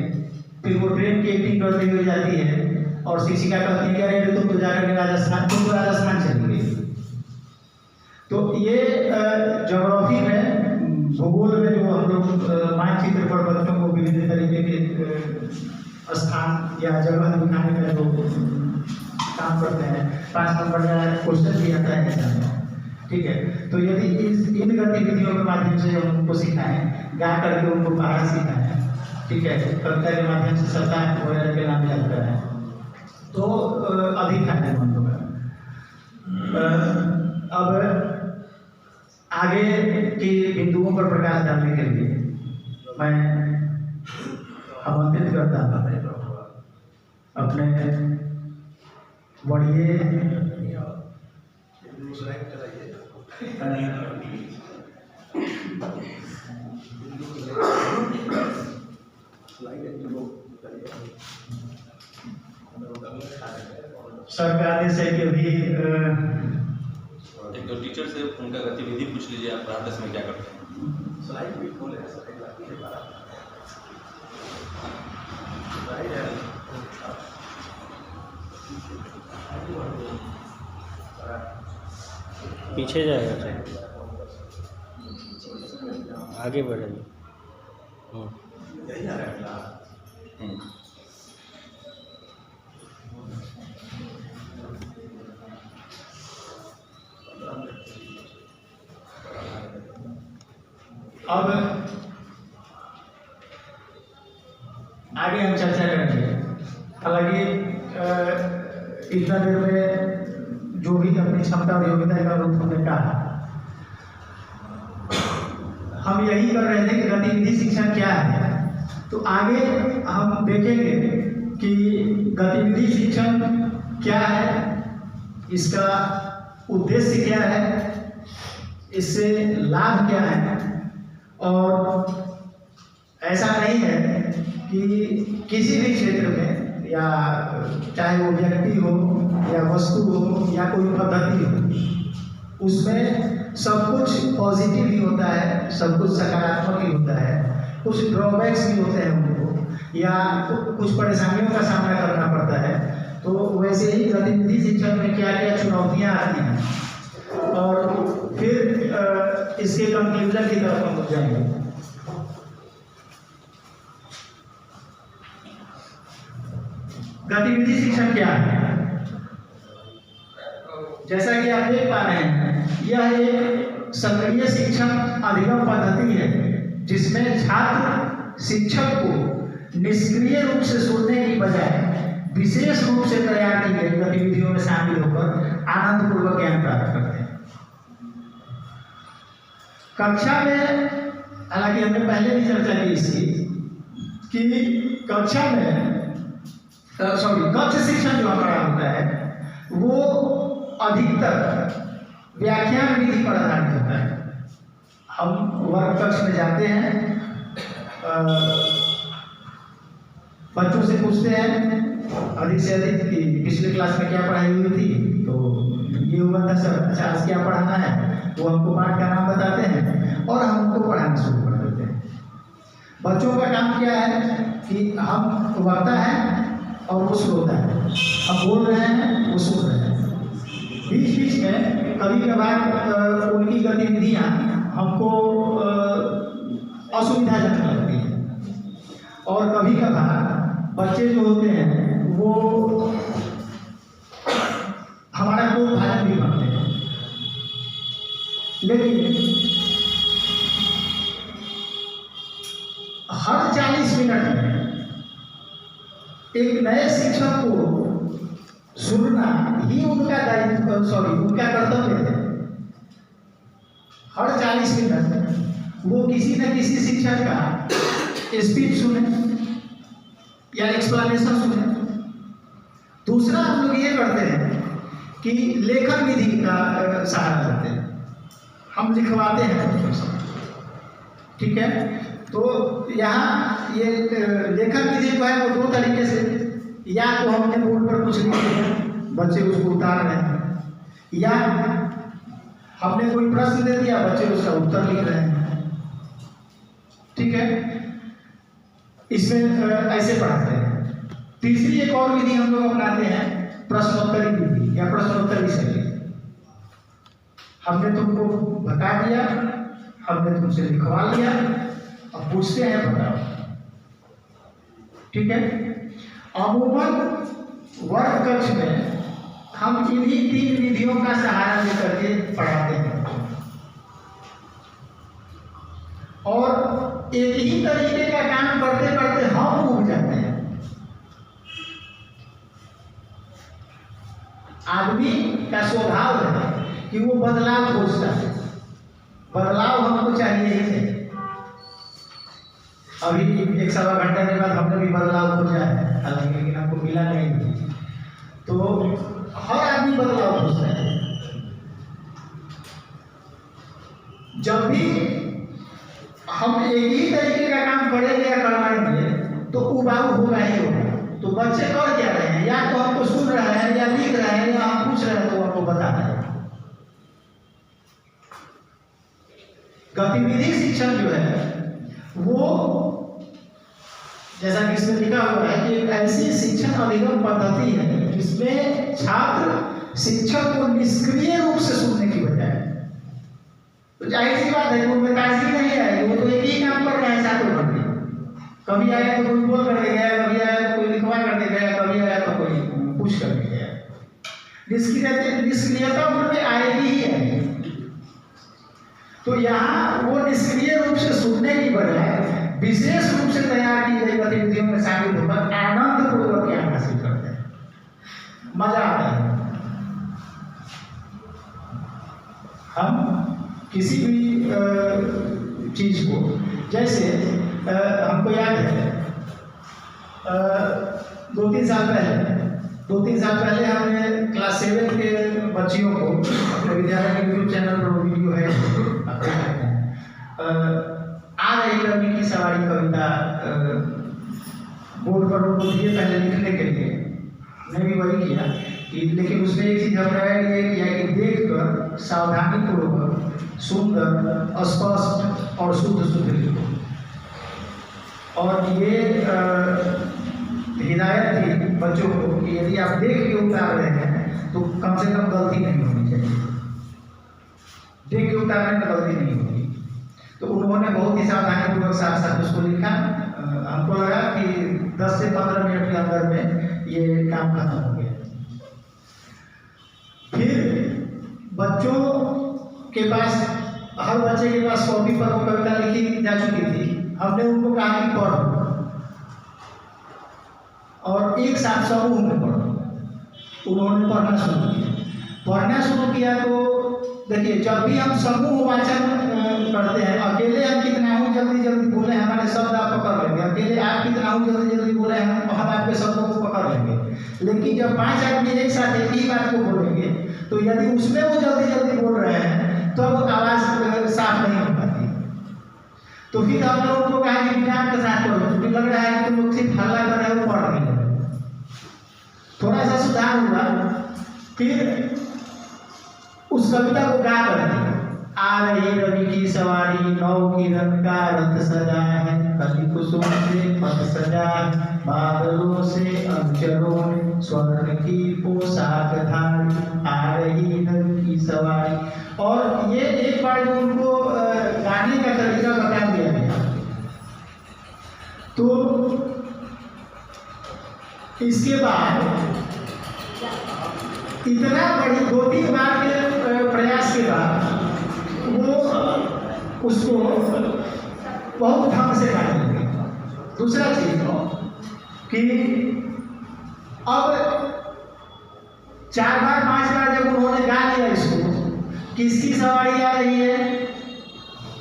फिर वो ट्रेन की एक्टिंग करती हुई जाती है और शिक्षिका कहती है अरे तुम तो जाकर राजस्थान, तुम तो राजस्थान चली गई। तो ये ज्योग्राफी में, भूगोल में जो हम लोग मानचित्र पर बच्चों को विभिन्न तरीके के स्थान या जगह दिखाने का जो काम करते हैं, 5 नंबर का क्वेश्चन भी आता है एग्जाम में, ठीक है। तो यदि इन गतिविधियों के माध्यम से हम उनको सिखाएं, गा करके उनको पढ़ा सिखाएं, ठीक है, कविता के माध्यम से सप्ताह वगैरह के नाम याद कराएं, तो अधिक फायदेमंद होगा। अब आगे के बिंदुओं पर प्रकाश डालने के लिए मैं हमारे इसमें बढ़िए सर का आदेश है कि अभी एक दो टीचर से उनका गतिविधि पूछ लीजिए, आप पढ़ाते समय क्या करते हैं। स्लाइड भी खोले, पीछे जाएगा सर, आगे बढ़ेंगे। यही आ रहा है। अब आगे हम चर्चा करेंगे। हालांकि इतना देर में जो भी अपनी क्षमता और योग्यता का रूप हमने कहा, हम यही कर रहे थे कि गतिविधि शिक्षण क्या है। तो आगे हम देखेंगे कि गतिविधि शिक्षण क्या है, इसका उद्देश्य क्या है, इससे लाभ क्या है। और ऐसा नहीं है कि किसी भी क्षेत्र में, या चाहे वो व्यक्ति हो या वस्तु हो या कोई पद्धति हो, उसमें सब कुछ पॉजिटिव ही होता है, सब कुछ सकारात्मक ही होता है। कुछ ड्रॉबैक्स भी होते हैं उनको, या कुछ परेशानियों का सामना करना पड़ता है। तो वैसे ही गतिविधि शिक्षण में क्या क्या चुनौतियाँ आती हैं, और फिर इसके कंक्लूजन की तरफ हम जाएंगे। गतिविधि शिक्षण क्या है? जैसा कि आप देख पा रहे हैं, यह एक सक्रिय शिक्षण अधिगम पद्धति है जिसमें छात्र शिक्षक को निष्क्रिय रूप से सुनने की बजाय विशेष रूप से तैयार की गई गतिविधियों में शामिल होकर आनंदपूर्वक ज्ञान प्राप्त करते हैं। कक्षा में, हालांकि हमने पहले भी चर्चा की इसकी, कि कक्षा में कक्ष शिक्षण जो हमारा होता है वो अधिकतर व्याख्यान विधि पर आधारित होता है। हम वर्ग कक्ष में जाते हैं, बच्चों से पूछते हैं अधिक से अधिक कि पिछले क्लास में क्या पढ़ाई हुई थी, तो ये हुआ था सर, अच्छा आज क्या पढ़ाना है, वो हमको पाठ का नाम बताते हैं और हम उनको पढ़ाना शुरू कर देते हैं। बच्चों का काम क्या है कि हम वक्ता है और वो श्रोता है, हम बोल रहे हैं वो सुन रहे हैं। बीच बीच में कभी कभार उनकी गतिविधियाँ हमको असुविधाजनक लगती है, और कभी कभार बच्चे जो होते हैं वो हमारा कोई भाजन भी बनते हैं। लेकिन हर 40 मिनट में एक नए शिक्षक को सुनना ही उनका दायित्व, उनका कर्तव्य है। हर 40 मिनट वो किसी न किसी शिक्षक का स्पीच सुने या एक्सप्लेनेशन सुने। दूसरा हम लोग ये करते हैं कि लेखन विधि का सहारा लेते हैं, हम लिखवाते हैं बच्चों से, ठीक है। तो यहाँ ये लेखन विधि जो है वो 2 तरीके से, या तो हमने बोर्ड पर कुछ लिख दिया, बच्चे उसको उतार रहे हैं, या हमने कोई प्रश्न दे दिया, बच्चे उसका उत्तर लिख रहे हैं, ठीक है। इसमें ऐसे पढ़ाते हैं। तीसरी एक और विधि हम लोग अपनाते हैं, प्रश्नोत्तरी विधि या प्रश्नोत्तरी शैली। हमने तुमको बता दिया, हमने तुमसे लिखवा लिया, अब पूछते हैं बताओ, ठीक है। अमूमन वर्ग कक्ष में हम इन्हीं 3 विधियों का सहारा लेकर के पढ़ाते हैं, और एक ही तरीके का काम करते करते हम उब जाते हैं। आदमी का स्वभाव है कि वो बदलाव खोजता है, बदलाव हमको चाहिए ही है। अभी 1 सवा घंटे के बाद हमने भी बदलाव खोजा है। हालांकि, लेकिन आपको मिला नहीं। तो हर आदमी बदलाव खोजता है। जब भी हम एक ही तरीके का काम करेंगे या करवाएंगे तो उबाऊ होगा ही होगा। तो बच्चे कर क्या रहे हैं, या तो हमको सुन रहे हैं या लिख रहे हैं या हम पूछ रहे हैं तो आपको बता रहे हैं। गतिविधि शिक्षण जो है वो जैसा कि इसमें लिखा हुआ है कि एक ऐसी शिक्षण अधिगम पद्धति है जिसमें छात्र शिक्षक को निष्क्रिय रूप से सुनने की बजाय, तो जाहिर सी बात है उनमें ताजगी नहीं आएगी, वो तो एक ही काम कर रहे हैं सातों घंटे। कभी आया तो कोई बोल करके गया, कभी आया तो कोई लिखवा करके गया, कभी आया तो कोई पूछ करके गया। निष्क्रियता उनमें आएगी ही आएगी। तो यहाँ वो निष्क्रिय रूप से सुनने की बजाय विशेष रूप से तैयार की गई गतिविधियों में शामिल होकर आनंद पूर्वक ज्ञान हासिल करते हैं, मजा आता है। हम किसी भी चीज को, जैसे हमको याद है 2-3 साल पहले हमने क्लास 7 के बच्चियों को अपने विद्यालय के यूट्यूब चैनल पर वीडियो है आ रही रवि की सवारी कविता बोर्ड पर उनको दिए पहले लिखने के लिए। मैं भी वही किया कि, लेकिन उसमें एक चीज हमने ये किया कि देखकर सावधानी पूर्वक सुंदर, स्पष्ट और शुद्ध लिखो। और ये हिदायत थी बच्चों को कि यदि आप देख के उतार रहे हैं तो कम से कम गलती नहीं होनी चाहिए। देख के उतारने में गलती नहीं होगी। तो उन्होंने बहुत ही सावधानीपूर्वक साथ साथ उसको लिखा। हमको लगा कि 10 से 15 मिनट के अंदर में ये काम खत्म हो गया। फिर बच्चों के पास, हर बच्चे के पास कॉपी पर वो कविता लिखी जा चुकी थी। हमने उनको कहा कि पढ़ो और एक साथ समूह में पढ़ो। उन्होंने पढ़ना शुरू किया। तो देखिए, जब भी हम समूह वाचन करते हैं, अकेले हम कितना हूँ जल्दी बोले हमारे शब्द आप पकड़ लेंगे, अकेले आप कितना हूँ जल्दी बोले हम आपके शब्दों को पकड़ लेंगे। लेकिन जब 5 आदमी एक साथ एक ही बात को बोलेंगे तो यदि उसमें वो जल्दी बोल रहे हैं तो आवाज साफ नहीं हो पाती। तो फिर हम लोगों को कहा कि विज्ञान के साथ पढ़ो, क्योंकि लग रहा है कि तुम लोग सिर्फ हल्ला कर रहे हो, पढ़ नहीं रहे। थोड़ा सा सुधार हुआ। फिर उस कविता को गा कर आ रही रवि की सवारी, नौ किरण का रथ सजा है, कली कुसुम से पथ सजा है, बादलों से अंचलों में स्वर्ण की पोशाक धारी, आ रही रवि की सवारी। और ये एक बार जो उनको गाने का तरीका बता दिया गया, तो इसके बाद इतना बड़ी 2-3 बार के प्रयास के बाद वो उसको बहुत ढंग से गाने लगे। दूसरा चीज कि अब 4 बार 5 बार जब उन्होंने गा लिया इसको, किसकी सवारी आ रही है?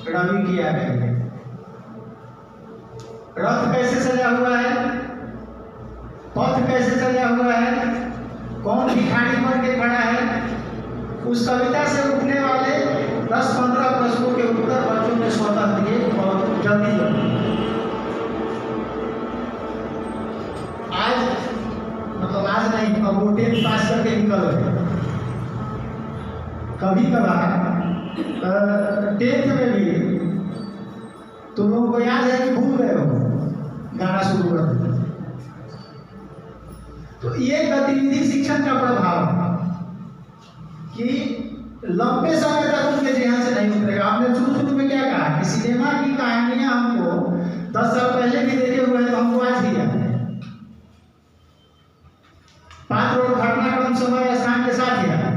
रवि की आ रही है। रथ कैसे सजा हुआ है, पथ कैसे सजा हुआ है, कौन भिखारी बन के खड़ा है। उस कविता से उठने वाले 10-15 प्रश्नों के उत्तर बच्चों ने स्वतः दिए और जल्दी आज नहीं, अब वो 10th पास करके निकल गए। कभी कभार 10th में भी तुम लोगों को याद है कि भूल गए हो गाना शुरू कर दिया। तो ये गतिविधि शिक्षण का प्रभाव है कि लंबे समय तक उनके ध्यान से नहीं उतरेगा। आपने शुरू में क्या कहा कि सिनेमा की कहानियां हमको 10 साल पहले भी देखे हुए हैं तो हमको आज भी याद है। पात्र और घटनाक्रम समय स्थान के साथ याद है,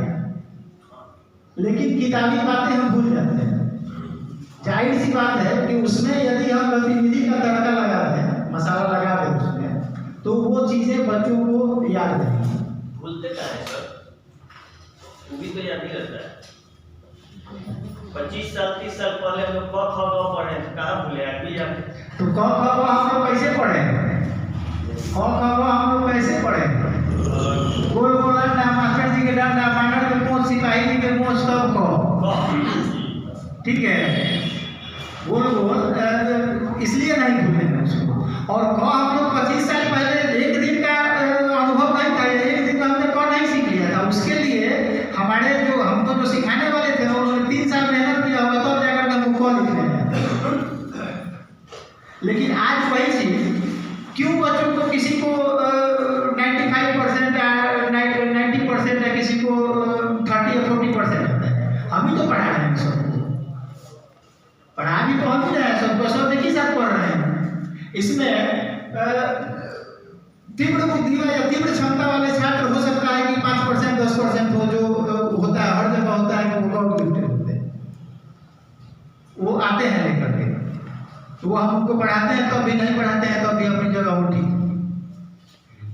लेकिन किताबी बातें हम भूल जाते हैं। जाहिर सी बात है कि उसमें यदि हम गतिविधि का तड़का लगा दें, मसाला लगा दें उसमें, तो वो चीजें बच्चों को याद रहेंगी। भूलते क्या है सर, वो भी तो याद ही रहता है। 25 साल 30 साल पहले हम लोग क ख ग पढ़े, कहाँ भूले? अभी याद। तो क ख ग हम लोग कैसे पढ़े? हम लोग कैसे पढ़े? गोल गोल अंडा, मास्टर जी के डंडा, मांगड़ के पोंछ, सिपाही जी के मोछ, सब को, ठीक है, गोल गोल इसलिए नहीं भूले हैं उसको। और हम लोग 25 साल पहले एक दिन का अनुभव नहीं था, एक दिन का हमने कौ नहीं सीख लिया था। उसके लिए हमारे जो हमको जो सिखाने वाले थे उन्होंने 3 साल मेहनत किया होगा तो जाकर के हमको लिख रहे हैं। लेकिन आज वही चीज क्यों बच्चों को किसी को 95% या 90% या किसी को 30 या 40% आता है? हम ही तो पढ़ा रहे हैं सबको, पढ़ा भी तो हम ही रहे हैं सबको, सब एक ही साथ पढ़ रहे हैं। इसमें तीव्र बुद्धि या तीव्र क्षमता वाले छात्र हो सकता है कि 5% 10% हो, जो होता है हर जगह होता है कि वो गॉड गिफ्टेड होते हैं, वो आते हैं लेकर के, तो वो हम उनको पढ़ाते हैं तो अभी नहीं पढ़ाते हैं तो अभी अपनी जगह वो ठीक।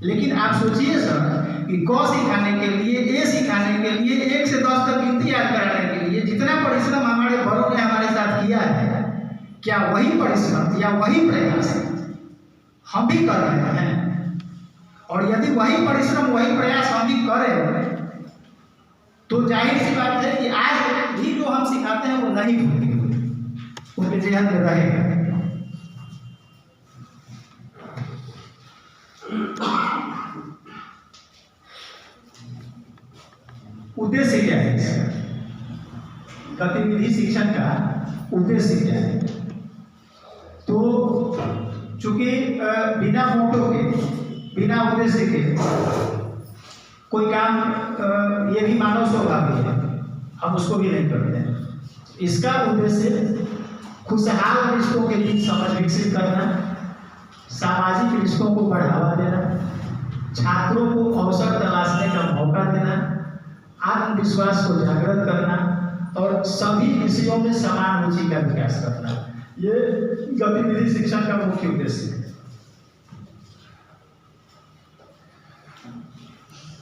लेकिन आप सोचिए सर कि क सिखाने के लिए, ए सिखाने के लिए, 1 से 10 तक गिनती याद कराने के लिए जितना परिश्रम हमारे बड़ों ने हमारे साथ किया है, क्या वही परिश्रम या वही प्रयास हम भी कर रहे हैं? और यदि वही परिश्रम वही प्रयास हम भी करें तो जाहिर सी बात है कि आज भी जो हम सिखाते हैं वो नहीं भूलेंगे, उनके जहन में रहेगा। उद्देश्य क्या है इसका? गतिविधि शिक्षण का उद्देश्य क्या है? तो चूंकि बिना मोटो के, बिना उद्देश्य के कोई काम, ये भी मानव स्वभाव है, हम उसको भी नहीं करते हैं। इसका उद्देश्य खुशहाल रिश्तों के बीच समझ विकसित करना, सामाजिक रिश्तों को बढ़ावा देना, छात्रों को अवसर तलाशने का मौका देना, आत्मविश्वास को जागृत करना और सभी विषयों में समान रुचि का विकास करना, ये गतिविधि शिक्षण का मुख्य उद्देश्य है।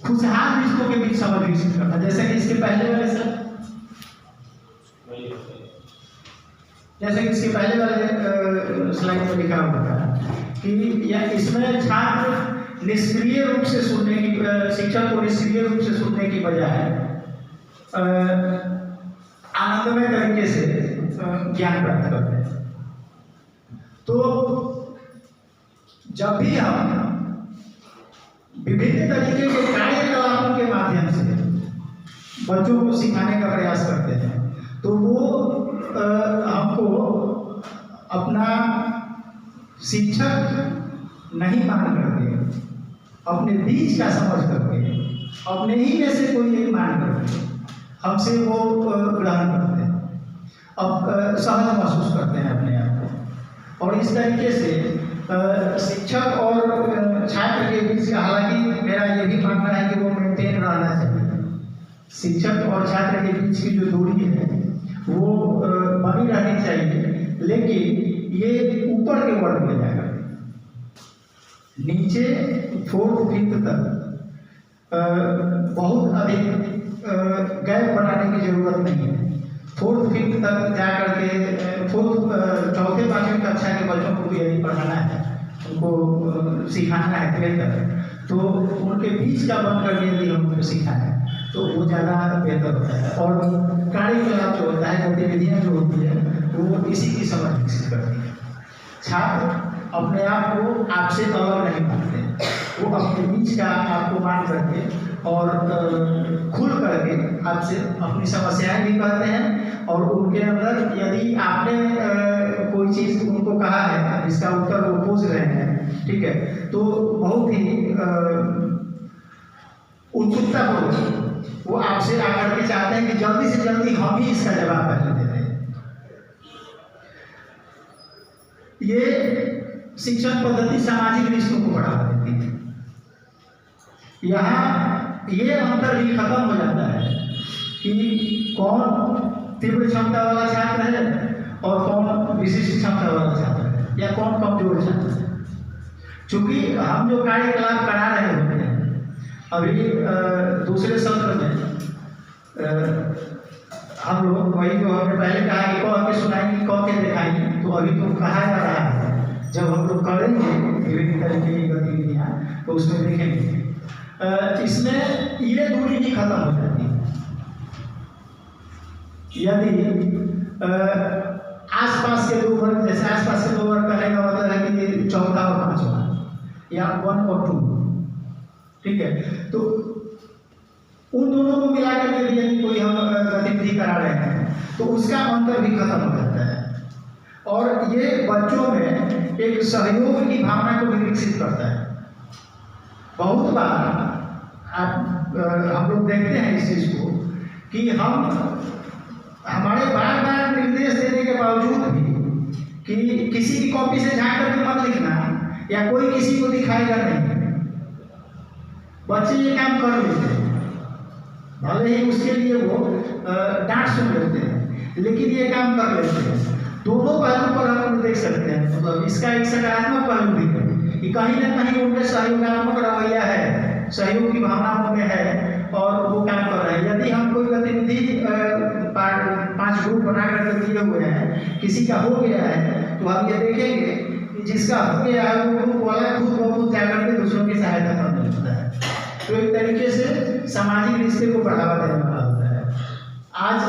खुशहाल रिश्तों के बीच समझ विकसित करना, जैसे कि इसके पहले वाले सर, जैसे कि इसके पहले वाले स्लाइड में लिखा हुआ था कि या इसमें छात्र निष्क्रिय रूप से सुनने की, शिक्षक को निष्क्रिय रूप से सुनने की बजाय आनंदमय तरीके से ज्ञान प्राप्त करते हैं। तो जब भी हम विभिन्न तरीके के कार्यकलापों के माध्यम से बच्चों को सिखाने का प्रयास करते हैं तो वो हमको अपना शिक्षक नहीं मान करके, अपने बीच का समझ करके, अपने ही में से कोई एक मान करके हमसे वो ग्रहण करते हैं, अब सहज महसूस करते हैं अपने आप को। और इस तरीके से शिक्षक और छात्र के बीच, हालांकि मेरा ये भी मानना है कि वो मेंटेन रहना चाहिए, शिक्षक और छात्र के बीच की जो दूरी है वो बनी रहनी चाहिए, लेकिन ये ऊपर के वर्ग में जाकर नीचे 4th 5th तक बहुत अधिक गैप बनाने की जरूरत नहीं है। 4th 5th तक जाकर के 4th 4th-5वीं कक्षा के बच्चों को भी यदि पढ़ाना है, उनको सिखाना है बेहतर, तो उनके बीच का बन करके यदि हम उनको सिखाएं तो वो ज़्यादा बेहतर होता है। और कार्यकलाप जो होता है, गतिविधियाँ जो होती है, वो इसी की समझ विकसित करती है। छात्र अपने आप को आपसे अलग नहीं मानते, वो अपने बीच का आपको मान करके और खुल करके आपसे अपनी समस्याएं भी कहते हैं, और उनके अंदर यदि आपने कोई चीज़ उनको कहा है जिसका उत्तर वो पूछ रहे हैं, ठीक है, तो बहुत ही उत्सुकता होगी, वो आपसे आकर के चाहते हैं कि जल्दी से जल्दी हम ही इसका जवाब पहले दे दें। ये शिक्षण पद्धति सामाजिक रिश्तों को बढ़ावा देती है। यहाँ ये अंतर भी खत्म हो जाता है कि कौन तीव्र क्षमता वाला छात्र है और कौन विशिष्ट क्षमता वाला छात्र है, या कौन कमजोर छात्र है। चूंकि हम जो कार्यकलाप करा रहे होते हैं अभी दूसरे सत्र में, हम लोग वही जो हमने पहले कहा कि क के सुनाएंगे, क के दिखाएंगे, तो अभी तो कहा जा रहा है, जब हम लोग करेंगे विभिन्न तरीके की गतिविधियाँ, तो उसमें देखेंगे। इसमें ये दूरी की खत्म हो जाती है। यदि आसपास के दो वर्ग, जैसे आसपास के दो वर्ग करने का मतलब है कि चौथा और पांचवा या 1 और 2, ठीक है। तो उन दोनों को मिलाकर के यदि कोई हम गतिविधि करा रहे हैं तो उसका अंतर भी खत्म हो जाता है, और ये बच्चों में एक सहयोग की भावना को भी विकसित करता है। बहुत बार हम लोग देखते हैं इस चीज को कि हमारे बार बार निर्देश देने के बावजूद भी कि किसी की कॉपी से झांक करके मत लिखना या कोई किसी को दिखाएगा नहीं, बच्चे ये काम कर लेते हैं, भले ही उसके लिए वो डांट सुन लेते हैं, लेकिन ये काम कर लेते हैं। दोनों पहलू पर हम देख सकते हैं, मतलब इसका एक सकारात्मक पहलू भी है कि कहीं ना कहीं उनमें सहयोगात्मक रवैया है, सहयोग की भावना उनमें है और वो काम कर रहे हैं। यदि हम कोई गतिविधि 5 ग्रुप बना करके दिए हुए हैं, किसी का हो गया है, तो हम ये देखेंगे कि जिसका हो गया है वो ग्रुप वाला खुद ब खुद जाकर के दूसरों की सहायता करने लगता है। तो एक तरीके से सामाजिक रिश्ते को बढ़ावा देने वाला होता है। आज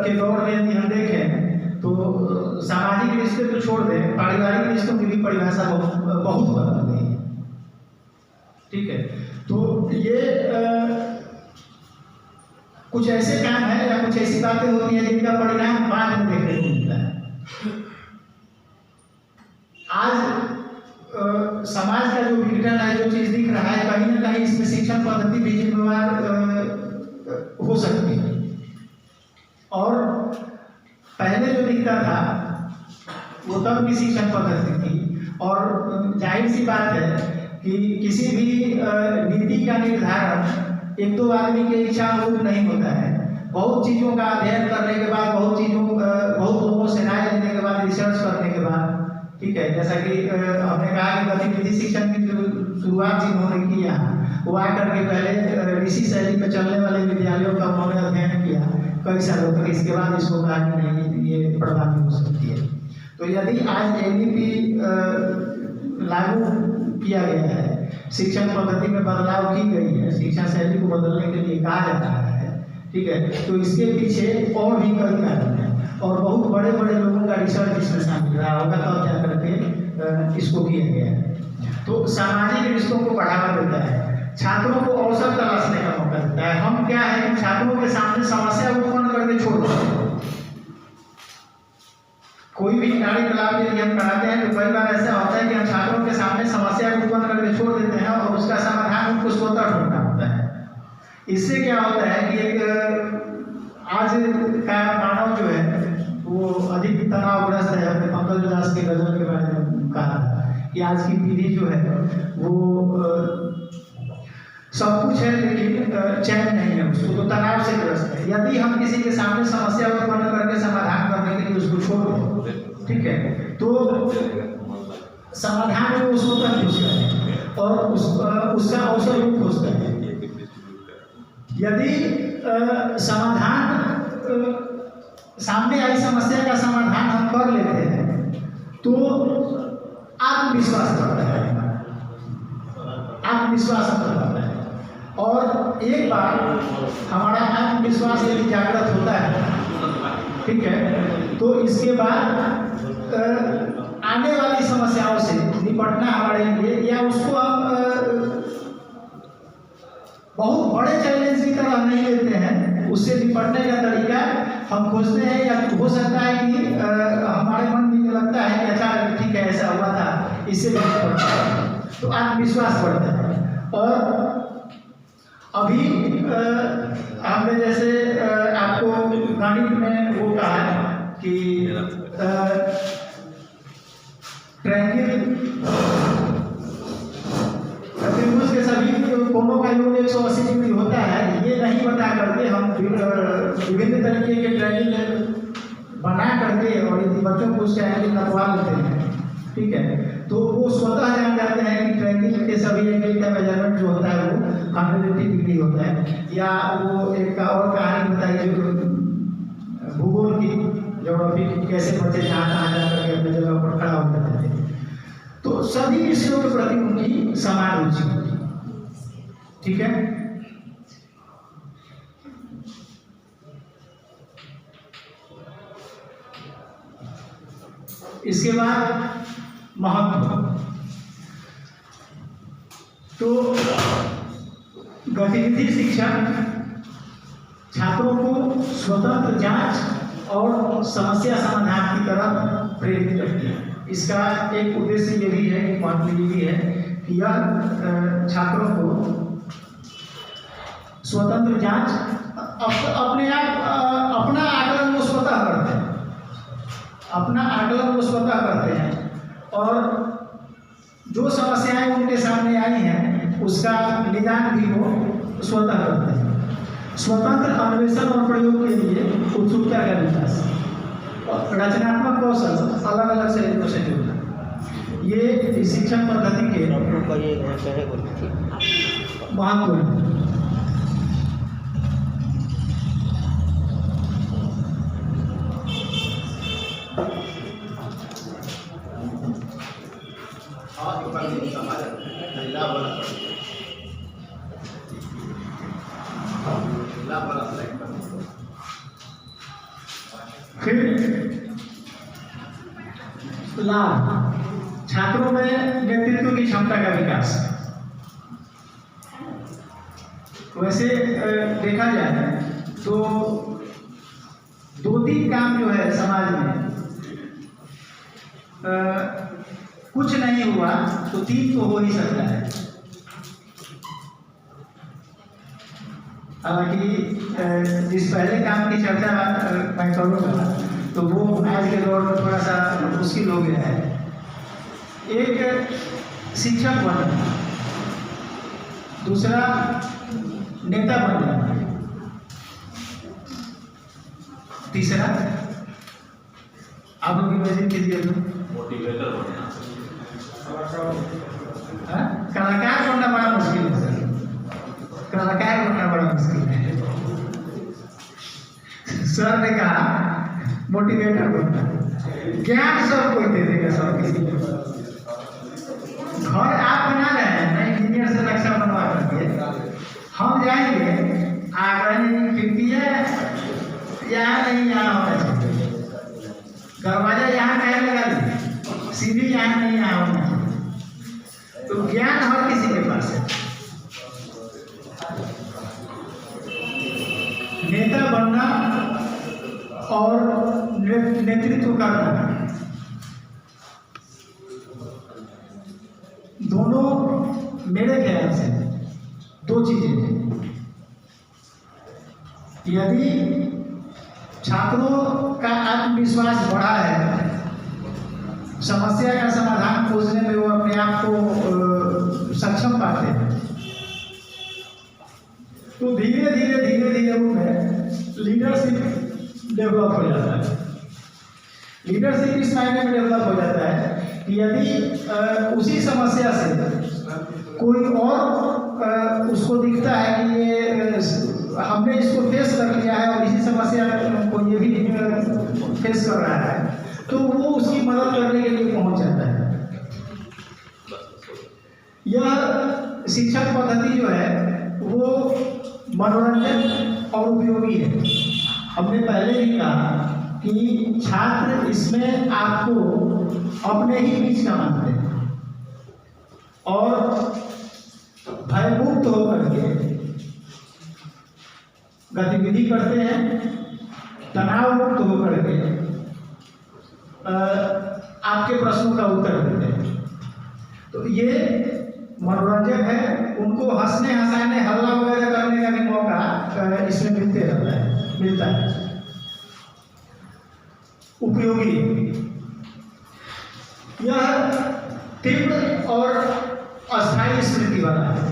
के दौर में यदि हम देखें तो सामाजिक रिश्ते तो छोड़ दें, पारिवारिक रिश्तों की भी परिभाषा बहुत बदल गई है, ठीक है। तो ये कुछ ऐसे काम है या कुछ ऐसी बातें होती हैं जिनका परिणाम बाद में देखने को मिलता है। आज समाज का जो विघटन है, जो चीज दिख रहा है, कहीं ना कहीं इसमें शिक्षण पद्धति भी जिम्मेवार हो सकती है। और पहले जो दिखता था वो तब की शिक्षण पद्धति थी, और जाहिर सी बात है कि किसी भी नीति का निर्धारण 1-2 आदमी के इच्छा अनुरूप नहीं होता है। बहुत चीज़ों का अध्ययन करने के बाद, बहुत लोगों से राय लेने के बाद, रिसर्च करने के बाद, ठीक है, जैसा कि हमने कहा कि गतिविधि शिक्षण की जो शुरुआत जिन्होंने किया वो आकर के पहले ऋषि शैली में चलने वाले विद्यालयों का उन्होंने अध्ययन किया कई सालों तक। इसके बाद इसको कहा कि नहीं, ये प्रभावी हो सकती है। तो यदि आज एनईपी लागू किया गया है, शिक्षण पद्धति में बदलाव की गई है, शिक्षा शैली को बदलने के लिए कहा जा रहा है, ठीक है, तो इसके पीछे और भी कई कारण हैं और बहुत बड़े बड़े लोगों का रिसर्च इसमें शामिल रहा होगा, तब जा करके इसको किया गया है। तो सामाजिक रिश्तों को बढ़ावा देता है, छात्रों को अवसर तलाशने का मौका देता है। हम क्या है कि छात्रों के सामने समस्या उत्पन्न करके छोड़ देते हैं। कोई भी कार्यकलाप यदि हम कराते हैं तो कई बार ऐसा होता है कि हम छात्रों के सामने समस्या उत्पन्न करके छोड़ देते हैं और उसका समाधान उनको स्वतः ढूंढना होता है। इससे क्या होता है कि एक आज का मानव जो है वो अधिक तनावग्रस्त है। हमने पंकज दास के गजल के बारे में कहा कि आज की पीढ़ी जो है वो सब कुछ है लेकिन चैन नहीं है, उसको तो तनाव से ग्रस्त है। यदि हम किसी के सामने समस्या उत्पन्न करके समाधान करने के लिए उसको छोड़ दें, ठीक है, तो समाधान में उसको तक खोजता है और उसका अवसर भी खोजता है। यदि समाधान सामने आई समस्या का समाधान हम कर लेते हैं तो आत्मविश्वास बढ़ता है, आत्मविश्वास बढ़ता है। और एक बार हमारा आत्मविश्वास यदि जागृत होता है, ठीक है, तो इसके बाद आने वाली समस्याओं से निपटना हमारे लिए, या उसको हम बहुत बड़े चैलेंज की तरह नहीं लेते हैं, उससे निपटने का तरीका हम खोजते हैं। या हो सकता है कि हमारे मन में लगता है कि अच्छा ठीक है ऐसा हुआ था, इससे निपटना है, तो आत्मविश्वास बढ़ता है। और अभी हमने जैसे आपको गणित में वो कहा कि त्रिभुज के सभी कोणों का योग 180 डिग्री होता है, ये नहीं बता करके हम विभिन्न तरीके के ट्रायंगल बना करके और यदि बच्चों को उसका एंगल नपवा लेते हैं, ठीक है, तो वो स्वतः जान जाते हैं कि ट्रायंगल के सभी एंगल का मेजरमेंट जो होता है वो 180 डिग्री होता है। या वो एक और कहानी बताई जो भूगोल की, ज्योग्राफी की, कैसे बच्चे जहाँ तहाँ जा करके अपनी जगह पर खड़ा हो जाते थे। तो सभी विषयों के प्रति उनकी समान रुचि होगी। ठीक है। इसके बाद महत्व, तो गतिविधि शिक्षा छात्रों को स्वतंत्र जांच और समस्या समाधान की तरफ प्रेरित करती है। इसका एक उद्देश्य ये भी है, एक महत्व ये भी है कि यह छात्रों को स्वतंत्र जांच, अपने आप अपना आकलन वो स्वतः करते हैं, अपना आकलन वो स्वतः करते हैं और जो समस्याएं उनके सामने आई हैं उसका निदान भी वो स्वतः करते हैं। स्वतंत्र अन्वेषण और प्रयोग के लिए उत्सुकता का विकास और रचनात्मक कौशल अलग अलग शैलियों से जुड़ना, ये शिक्षण पद्धति के महत्व है। फिर लाभ, छात्रों में नेतृत्व की क्षमता का विकास। वैसे देखा जाए तो 2-3 काम जो है समाज में कुछ नहीं हुआ तो 3 तो हो ही सकता है। हालांकि जिस पहले काम की चर्चा मैं करूँगा तो वो आज के दौर में थोड़ा सा मुश्किल हो गया है। एक शिक्षक बनना, दूसरा नेता बनना, तीसरा आप लोग इमेजिन कीजिए तो मोटिवेटर बनना। कलाकार बनना बड़ा मुश्किल है सर, कलाकार बनना बड़ा मुश्किल है। सर ने कहा मोटिवेटर बनना, ज्ञान सब कोई दे देगा, सब किसी को। घर आप बना रहे हैं ना, इंजीनियर से नक्शा बनवा करके हम जाएंगे, आगे खिड़की है यहाँ नहीं, यहाँ होना चाहिए, दरवाजा यहाँ कहीं लगा दी, सीढ़ी यहाँ नहीं, यहाँ होना चाहिए। तो ज्ञान हर किसी के पास है। नेता बनना और नेतृत्व करना, दोनों मेरे ख्याल से 2 चीजें हैं। यदि छात्रों का आत्मविश्वास बढ़ा है, समस्या का समाधान खोजने में वो अपने आप को सक्षम पाते हैं, तो धीरे धीरे उनमें लीडरशिप डेवलप हो जाता है। लीडरशिप इस मायने में डेवलप हो जाता है कि यदि उसी समस्या से कोई और उसको दिखता है कि ये हमने इसको फेस कर लिया है और इसी समस्या को ये भी फेस कर रहा है, तो वो उसकी मदद करने के लिए पहुंच जाता है। यह शिक्षण पद्धति जो है वो मनोरंजन और उपयोगी है। हमने पहले भी कहा कि छात्र इसमें आपको अपने ही बीच का मानते हैं और भयमुक्त होकर के गतिविधि करते हैं, तनाव मुक्त होकर के आपके प्रश्नों का उत्तर देते हैं। तो ये मनोरंजक है, उनको हंसने हंसाने हल्ला वगैरह करने का भी मौका इसमें मिलता है। उपयोगी, यह तीव्र और अस्थायी स्मृति वाला है।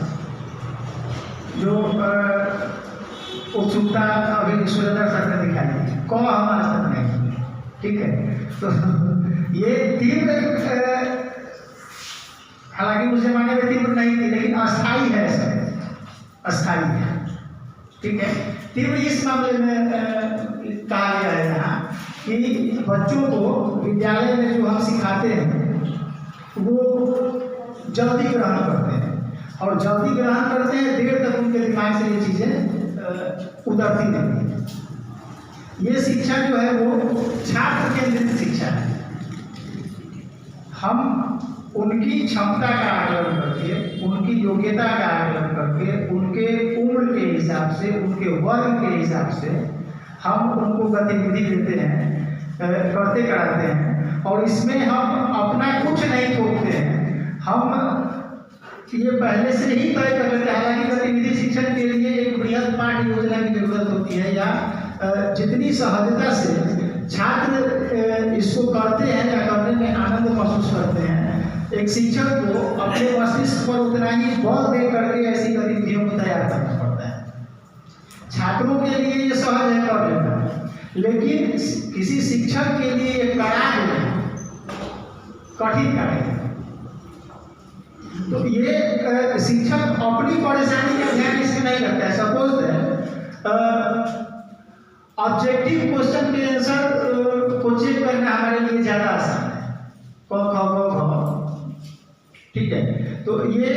जो उत्सुकता अभी सुरेंद्र सर ने दिखाई, कौन हमारे साथ नहीं, ठीक है। तो ये तीव्र, हालांकि उस जमाने में तीव्र नहीं थी, लेकिन अस्थायी है, अस्थायी है, ठीक है। तीव्र इस मामले में कहा गया है यहाँ कि बच्चों को विद्यालय में जो हम सिखाते हैं वो जल्दी ग्रहण करते हैं, और जल्दी ग्रहण करते हैं, देर तक उनके दिमाग से ये चीज़ें उतरती नहीं है। ये शिक्षा जो है वो छात्र केंद्रित शिक्षा है। हम उनकी क्षमता का आकलन करके, उनकी योग्यता का आकलन करके, उनके उम्र के हिसाब से, उनके वर्ग के हिसाब से हम उनको गतिविधि देते हैं, करते कराते हैं, और इसमें हम अपना कुछ नहीं थोपते हैं। हम ये पहले से ही तय कर लेते हैं। हालांकि गतिविधि शिक्षण के लिए एक बृहद पाठ्य योजना की जरूरत होती है, या जितनी सहजता से छात्र इसको करते हैं या करने में आनंद महसूस करते हैं, एक शिक्षक को अपने मस्तिष्क पर उतना ही बल दे करके ऐसी गतिविधियों को तैयार करना पड़ता है। छात्रों के लिए ये सहज है कर लेना, लेकिन किसी शिक्षक के लिए ये कड़ा देना कठिन कार्य है। तो ये शिक्षक अपनी परेशानी का ध्यान इसमें नहीं रखता है। सपोज ऑब्जेक्टिव क्वेश्चन के आंसर को चेक करना हमारे लिए ज़्यादा आसान है, क ख ग घ, ठीक है, तो ये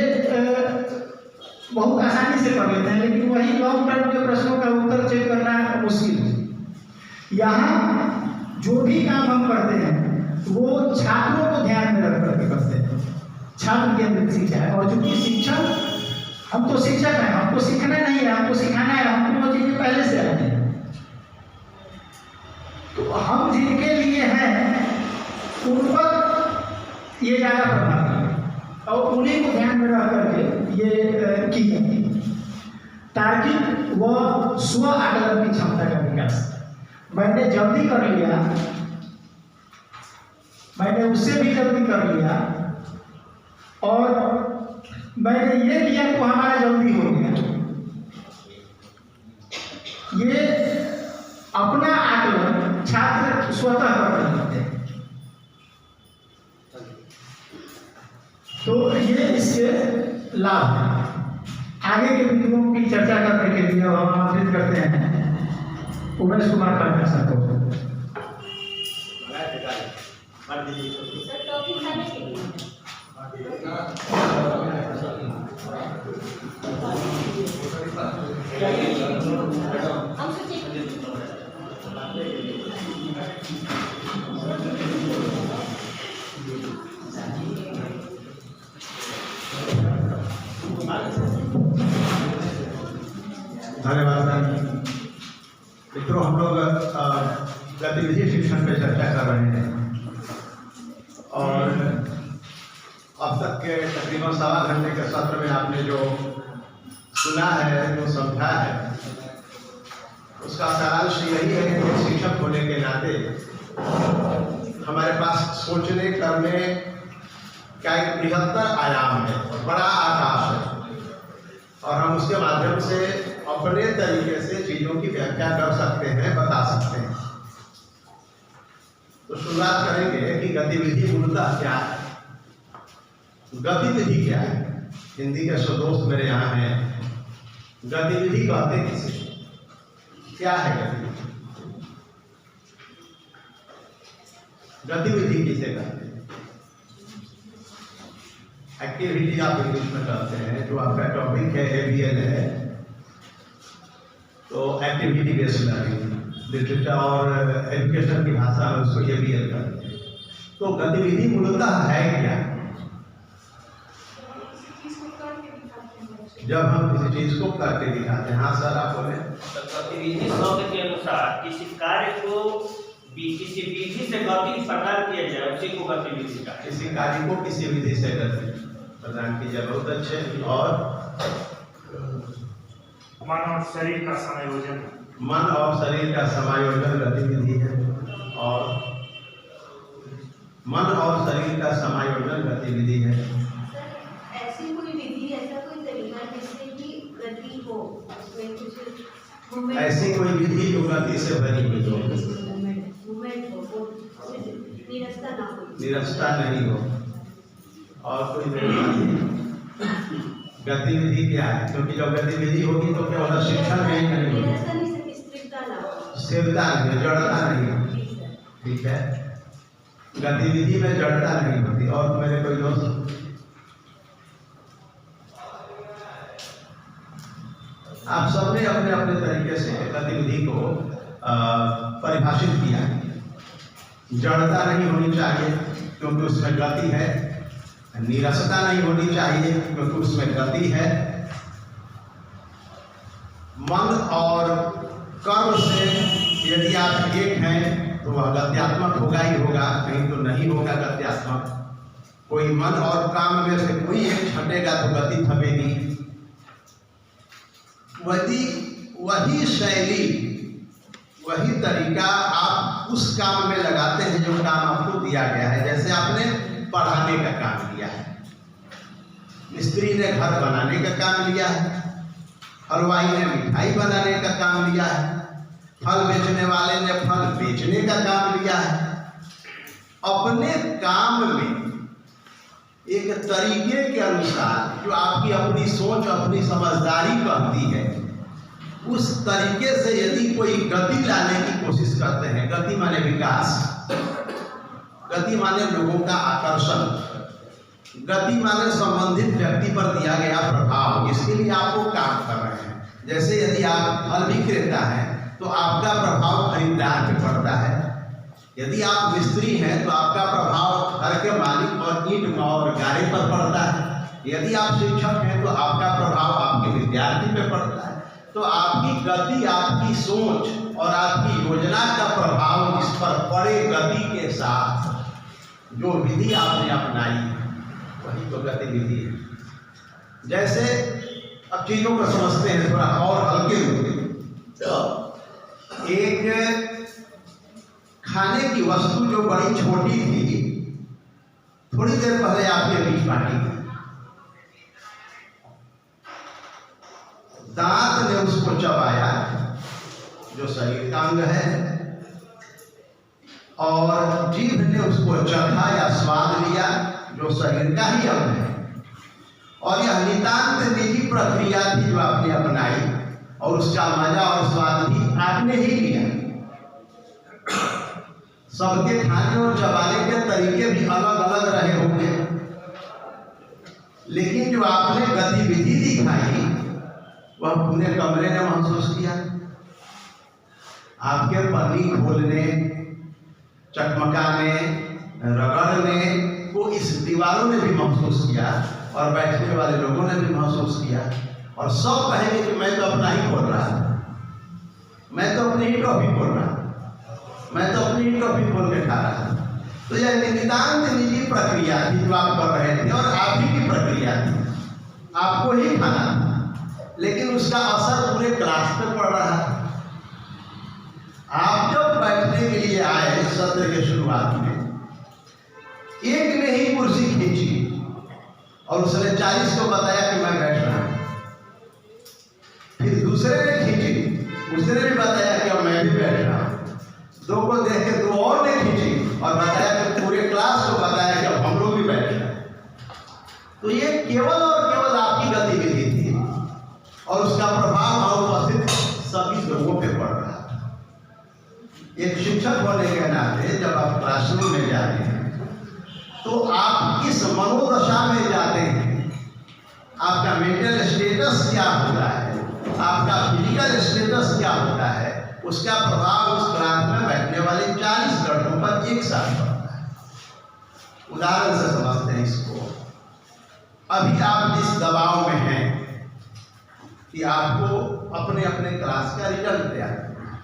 बहुत आसानी से कर लेते हैं, लेकिन वही लॉन्ग टर्म के प्रश्नों का उत्तर चेक करना मुश्किल है। यहाँ जो भी काम हम करते हैं वो छात्रों को ध्यान में रख करके करते हैं, छात्र केंद्रित शिक्षा है। और चूंकि शिक्षक, हम तो शिक्षक हैं, हमको सीखना नहीं है, हमको सिखाना है, हमको वो चीज़ें पहले से आती है। तो हम जिनके लिए हैं उन पर ये ज़्यादा प्रभाव है, और उन्हीं को ध्यान में रख करके ये की जाती है, ताकि वह स्व आकलन की क्षमता का विकास। मैंने जल्दी कर लिया, मैंने उससे भी जल्दी कर लिया, और मैंने ये किया तो हमारा जल्दी हो गया। ये अपना आकलन छात्र स्वतः कर लेते हैं। तो ये इसके लाभ है। आगे के बिंदुओं की चर्चा करने के लिए हम आमंत्रित करते हैं उमेश कुमार पांडे सर को। धन्यवाद मित्रों। हम लोग गतिविधि शिक्षण पे चर्चा कर रहे हैं, और अब तक के तकरीबन 1.25 घंटे के सत्र में आपने जो सुना है, जो समझा है, उसका सारांश यही है कि शिक्षक होने के नाते हमारे पास सोचने करने का एक बृहत्तर आयाम है, बड़ा आकाश है, और हम उसके माध्यम से अपने तरीके से चीज़ों की व्याख्या कर सकते हैं, बता सकते हैं। तो शुरुआत करेंगे कि गतिविधि मूलतः क्या है। गतिविधि क्या है? हिंदी के दोस्त मेरे यहाँ हैं, गतिविधि कहते किसे? क्या है गतिविधि? गतिविधि किसे कहते हैं? एक्टिविटी आप इंग्लिश में कहते हैं। जो आपका टॉपिक है ABL है, तो एक्टिविटी बेस्ड लर्निंग, लिटरेचर और एजुकेशन की भाषा में उसको ABL कहते हैं। तो गतिविधि मूलतः है क्या? जब हम किसी चीज को करके दिखाते हैं। हाँ सर, आप बोले। गतिविधि शब्द के अनुसार किसी कार्य को किसी विधि से गति प्रदान किया जाए, उसी को गतिविधि का। किसी कार्य को किसी विधि से गति प्रदान की जाए। बहुत अच्छे। और मन और शरीर का समायोजन। मन और शरीर का समायोजन गतिविधि है, और मन और शरीर का समायोजन गतिविधि है। ऐसी कोई विधि, ऐसा कोई तरीका जिससे कि गति हो, उसमें कुछ ऐसी कोई विधि जो गति से भरी हुई हो, मूवमेंट हो, निरस्ता ना हो, निरस्ता नहीं हो। और कोई गतिविधि क्या है? क्योंकि जब गतिविधि होगी तो केवल शिक्षण में ही नहीं होगी, निरस्ता नहीं, स्थिरता ना हो, स्थिरता नहीं, जड़ता नहीं हो। ठीक है। गतिविधि में जड़ता नहीं होती। और मेरे कोई दोस्त, आप सबने अपने अपने तरीके से गतिविधि को परिभाषित किया। जड़ता नहीं होनी चाहिए क्योंकि उसमें गति है, नीरसता नहीं होनी चाहिए क्योंकि उसमें गति है, मन और कर्म से यदि आप एक हैं तो वह गत्यात्मक होगा ही होगा, नहीं तो नहीं होगा गत्यात्मक। कोई मन और काम में से कोई एक छटेगा तो गति थमेगी। वही शैली, वही तरीका आप उस काम में लगाते हैं जो काम आपको दिया गया है। जैसे आपने पढ़ाने का काम लिया है, मिस्त्री ने घर बनाने का काम लिया है, हलवाई ने मिठाई बनाने का काम लिया है, फल बेचने वाले ने फल बेचने का काम लिया है। अपने काम में एक तरीके के अनुसार जो आपकी अपनी सोच, अपनी समझदारी कहती है, उस तरीके से यदि कोई गति लाने की कोशिश करते हैं, गति माने विकास, गति माने लोगों का आकर्षण, गति माने संबंधित व्यक्ति पर दिया गया प्रभाव, इसके लिए आप वो काम कर रहे हैं। जैसे यदि आप फल विक्रेता हैं तो आपका प्रभाव खरीदार पे पड़ता है, यदि आप मिस्त्री हैं तो आपका प्रभाव घर के मालिक और ईंट और गारे पर पड़ता है, यदि आप शिक्षक हैं तो आपका प्रभाव आपके विद्यार्थी पे पड़ता है। तो आपकी गति, आपकी सोच और आपकी योजना का प्रभाव इस पर पड़े गति के साथ जो विधि आपने अपनाई वही तो गतिविधि है। जैसे अब चीजों को समझते हैं थोड़ा और हल्के रूप में। तो एक खाने की वस्तु जो बड़ी छोटी थी, थोड़ी देर पहले आपके बीच बांटी, दांत ने उसको चबाया जो शरीर का अंग है, और जीभ ने उसको चखा या स्वाद लिया जो शरीर का ही अंग है। और यह नितांत निजी प्रक्रिया थी जो आपने अपनाई, और उसका मजा और स्वाद भी आपने ही लिया। सबके खाने और चबाने के तरीके भी अलग अलग रहे होंगे, लेकिन जो आपने गतिविधि दिखाई वह पूरे कमरे ने महसूस किया। आपके पन्नी खोलने, चकमकाने, रगड़ने को इस दीवारों ने भी महसूस किया और बैठने वाले लोगों ने भी महसूस किया। और सब कहेंगे कि मैं तो अपना ही बोल रहा, मैं तो अपनी ही ट्रॉफी बोल रहा, मैं तो अपनी ही ट्रॉफी बोल के खा रहा। तो यह नितांत निजी प्रक्रिया थी जो आप कर रहे थे, और आप ही की प्रक्रिया थी, आपको ही खाना था, लेकिन उसका असर पूरे क्लास पे पड़ रहा था। आप जब बैठने के लिए आए सत्र के शुरुआत में, एक ने ही कुर्सी खींची और उसने 40 को बताया कि मैं बैठ रहा हूं। फिर दूसरे ने खींची, उसने भी बताया कि अब मैं भी बैठ रहा हूं। दो को देख के दो और ने खींची और बताया कि पूरे क्लास को बताया कि अब हम लोग भी बैठ रहे हैं। तो ये केवल और केवल आपकी गतिविधि थी और उसका प्रभाव उपस्थित सभी लोगों पे पड़ रहा है। एक शिक्षक होने के नाते जब आप क्लासरूम में जाते हैं तो आप किस मनोदशा में जाते हैं, आपका मेंटल स्टेटस क्या होता है, आपका फिजिकल स्टेटस क्या होता है, उसका प्रभाव उस क्लास में बैठने वाले 40 लड़कों पर एक साथ पड़ता है। उदाहरण से समझते हैं इसको। अभी आप जिस दबाव में हैं कि आपको अपने अपने क्लास का रिजल्ट तैयार करना है,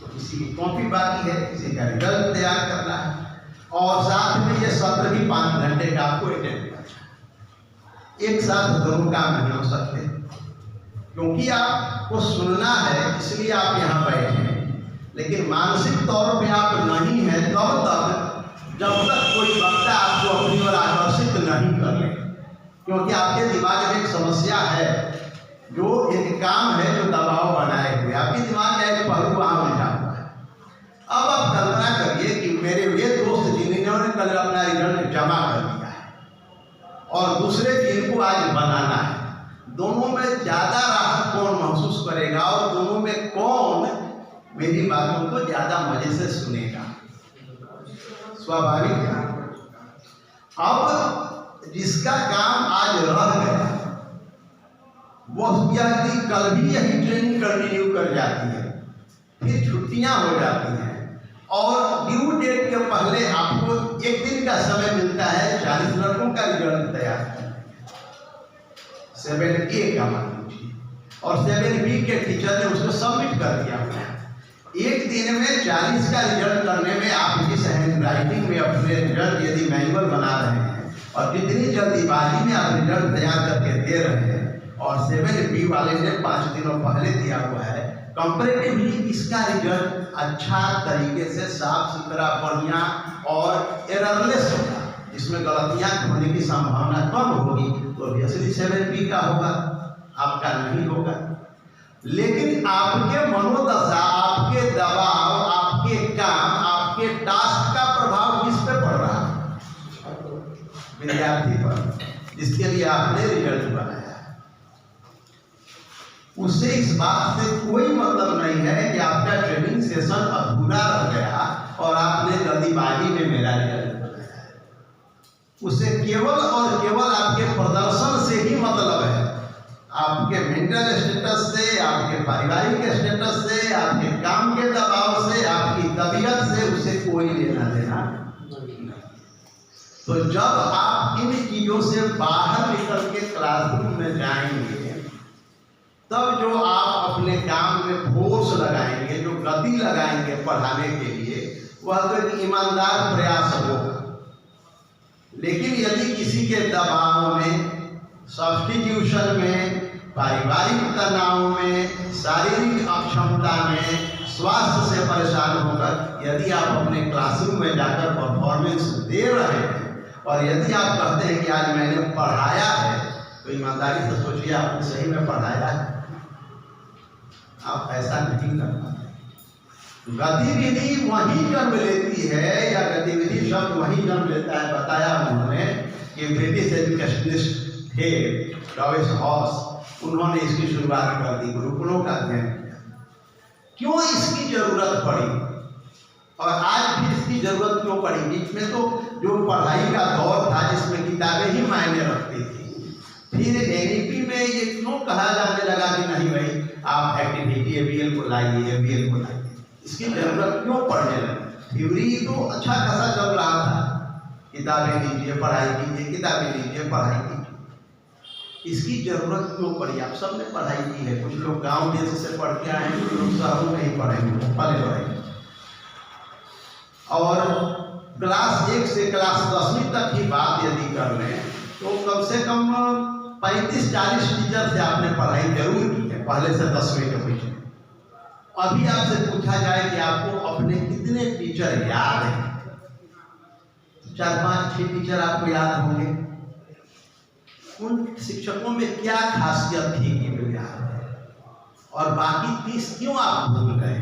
तो किसी की कॉपी बाकी है, किसी का रिजल्ट तैयार करना है, और साथ में ये सत्र भी 5 घंटे का आपको अटेंड करना है। एक साथ दोनों काम नहीं हो सकते, क्योंकि आपको सुनना है इसलिए आप यहाँ बैठे हैं, लेकिन मानसिक तौर पे आप नहीं हैं तब तक जब तक कोई वक्ता आपको अपनी ओर आकर्षित नहीं कर ले, क्योंकि आपके दिमाग में एक समस्या है, जो एक काम है जो दबाव बनाए हुए आपके दिमाग में एक पहलू वहाँ उलझा हुआ है। अब आप कल्पना करिए कि मेरे वे दोस्त जिन्होंने कल अपना रिजल्ट जमा कर दिया है और दूसरे जिनको आज बनाना है, दोनों में ज्यादा राहत कौन महसूस करेगा और दोनों में कौन मेरी बातों को ज्यादा मजे से सुनेगा? स्वाभाविक है। अब जिसका काम आज रह गया वो व्यक्ति कल भी यही ट्रेनिंग कंटिन्यू कर जाती है, फिर छुट्टियां हो जाती हैं और ड्यू डेट के पहले आपको एक दिन का समय मिलता है 40 लड़कों का रिजल्ट तैयार करने का, 7A का मान लीजिए, और 7B के टीचर ने उसको सबमिट कर दिया। एक दिन में 40 का रिजल्ट करने में आप जिस हैंड राइटिंग में अपने रिजल्ट यदि मैनुअल बना रहे हैं और जितनी जल्दीबाजी में आप रिजल्ट तैयार करके दे रहे हैं, और 7B वाले ने 5 दिनों पहले दिया हुआ है, कंपैरेटिवली इसका रिजल्ट अच्छा तरीके से साफ सुथरा बढ़िया और एररलेस होगा, इसमें गलतियां होने की संभावना कम होगी, तो ऑब्वियसली 7B का होगा, आपका नहीं होगा। लेकिन आपके मनोदशा, आपके दबाव, आपके काम, आपके टास्क का प्रभाव किस पे पड़ रहा है? विद्यार्थी पर, जिसके लिए आपने रिजल्ट बनाया। उससे इस बात से कोई मतलब नहीं है कि आपका ट्रेनिंग सेशन अधूरा रह गया और आपने जल्दीबाजी में मेरा रिजल्ट बनाया है। उससे केवल और केवल आपके प्रदर्शन से ही मतलब है, आपके मेंटल स्टेटस से, आपके पारिवारिक स्टेटस से, आपके काम के दबाव से, आपकी तबीयत से उसे कोई लेना देना नहीं। तो जब आप इन चीजों से बाहर निकल के क्लासरूम में जाएंगे, तब जो आप अपने काम में फोर्स लगाएंगे, जो गति लगाएंगे पढ़ाने के लिए, वह तो एक ईमानदार प्रयास होगा। लेकिन यदि किसी के दबाव में, सब्स्टिट्यूशन में, पारिवारिक तनाव में, शारीरिक अक्षमता में, स्वास्थ्य से परेशान होकर यदि आप अपने क्लासरूम में जाकर परफॉर्मेंस दे रहे हैं और यदि आप कहते हैं कि आज मैंने पढ़ाया है, तो ईमानदारी से सोचिए आपने सही में पढ़ाया है? आप ऐसा नहीं कर पाते। गतिविधि वही जन्म लेती है, या गतिविधि शब्द वही जन्म लेता है। बताया उन्होंने कि ब्रिटिश एजुकेशनिस्ट थे लॉवेस हॉब्स, उन्होंने इसकी शुरुआत कर दी, गुरुकुलों का अध्ययन किया। क्यों इसकी जरूरत पड़ी और आज भी इसकी जरूरत क्यों पड़ी? बीच में तो जो पढ़ाई का दौर था जिसमें किताबें ही मायने रखती थी, फिर एनईपी में ये क्यों कहा जाने लगा कि नहीं भाई आप एक्टिविटी एबीएल को लाइए, एबीएल को लाइए? इसकी जरूरत क्यों पड़ने लगी? थ्योरी तो अच्छा खासा चल रहा था, किताबें लीजिए पढ़ाई कीजिए, किताबें लीजिए पढ़ाई कीजिए। इसकी जरूरत क्यों पड़ी? आप सब ने पढ़ाई की है, कुछ लोग गांव देश से पढ़ के आए, कुछ लोग शहरों में ही पढ़ेंगे, पले बढ़ेंगे। और क्लास 1 से क्लास 10वीं तक की बात यदि कर लें तो कम से कम 35-40 टीचर से आपने पढ़ाई जरूर की है, पहले से 10वीं के पीछे। अभी आपसे पूछा जाए कि आपको अपने कितने टीचर याद हैं? 4-5-6 टीचर आपको याद होंगे। उन शिक्षकों में क्या खासियत थी कि वे याद है, और बाकी 30 क्यों आप भूल गए?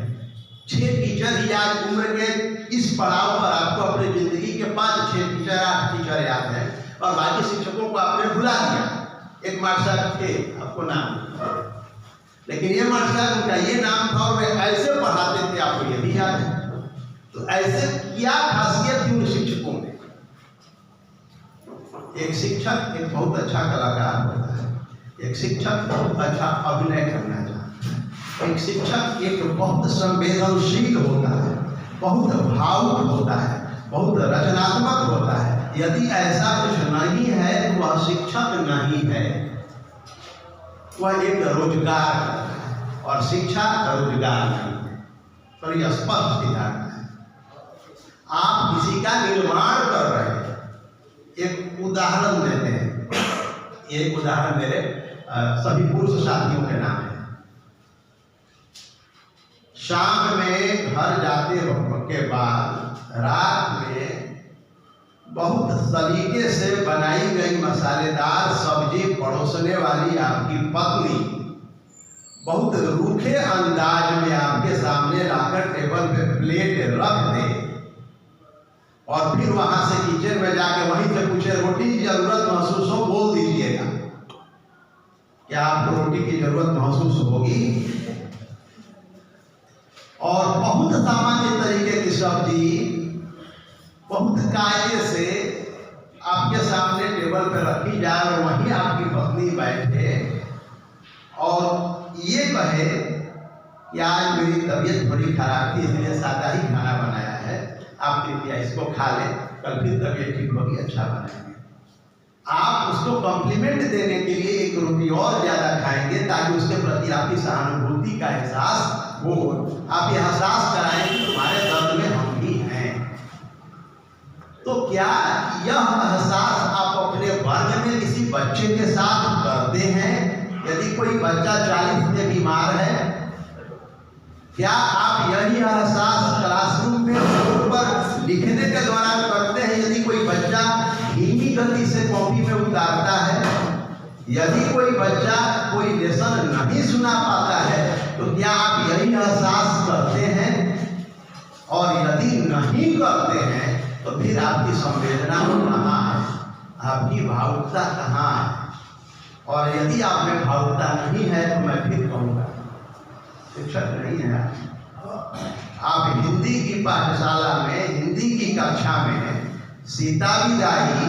6 टीचर ही आज उम्र के इस पड़ाव पर आपको अपनी जिंदगी के 5-6 टीचर, 8 टीचर याद है, और बाकी शिक्षकों को आपने भुला दिया। एक मास्टर थे, आपको नाम, लेकिन ये मास्टर उनका ये नाम था और वे ऐसे पढ़ाते थे, आपको ये भी याद है। तो ऐसे क्या खासियत थी उन शिक्षकों में? एक शिक्षक एक बहुत अच्छा कलाकार होता है, एक शिक्षक बहुत अच्छा अभिनय करना चाहता है, एक शिक्षक एक बहुत संवेदनशील होता है, बहुत भावुक होता है, बहुत रचनात्मक होता है। यदि ऐसा कुछ नहीं है तो वह शिक्षक नहीं है, वह एक रोजगार करता है, और शिक्षा रोजगार नहीं है। पर यह स्पष्ट सिद्धांत है। आप किसी का निर्माण कर रहे हैं। एक उदाहरण देते हैं, एक उदाहरण मेरे सभी पुरुष साथियों के नाम है। शाम में घर जाते के बाद रात में बहुत सलीके से बनाई गई मसालेदार सब्जी परोसने वाली आपकी पत्नी बहुत रूखे अंदाज में आपके सामने लाकर टेबल पे प्लेट रख दे, और फिर वहां से किचन में जाके वहीं से पूछे रोटी की जरूरत महसूस हो, बोल दीजिएगा। क्या आपको रोटी की जरूरत महसूस होगी? और बहुत सामान्य तरीके की सब्जी बहुत कायदे से आपके सामने टेबल पर रखी जाए और वहीं आपकी पत्नी बैठे और ये कहे कि आज मेरी तबीयत थोड़ी खराब थी इसलिए सादा ही खाना बनाया है, आप कृपया इसको खा लें, कल फिर तबीयत ठीक होगी, अच्छा बनाएंगे। आप उसको कॉम्प्लीमेंट देने के लिए एक रोटी और ज़्यादा खाएंगे ताकि उसके प्रति आपकी सहानुभूति का एहसास हो। आप ये एहसास कराएं कि तुम्हारे दर्द में हम भी हैं। तो क्या यह एहसास आप अपने वर्ग में किसी बच्चे के साथ करते हैं? यदि कोई बच्चा 40 में बीमार है, क्या आप यही एहसास क्लासरूम में बोर्ड पर लिखने के दौरान करते हैं? यदि कोई बच्चा धीमी गति से कॉपी में उतारता है, यदि कोई बच्चा कोई लेसन नहीं सुना पाता है, तो क्या आप यही एहसास करते हैं? और यदि नहीं करते हैं तो फिर आपकी संवेदना कहाँ है, आपकी भावुकता कहाँ है? और यदि आप में भावुकता नहीं है तो मैं फिर कहूँगा शिक्षक नहीं है आप। हिंदी की पाठशाला में, हिंदी की कक्षा में सीता विदाई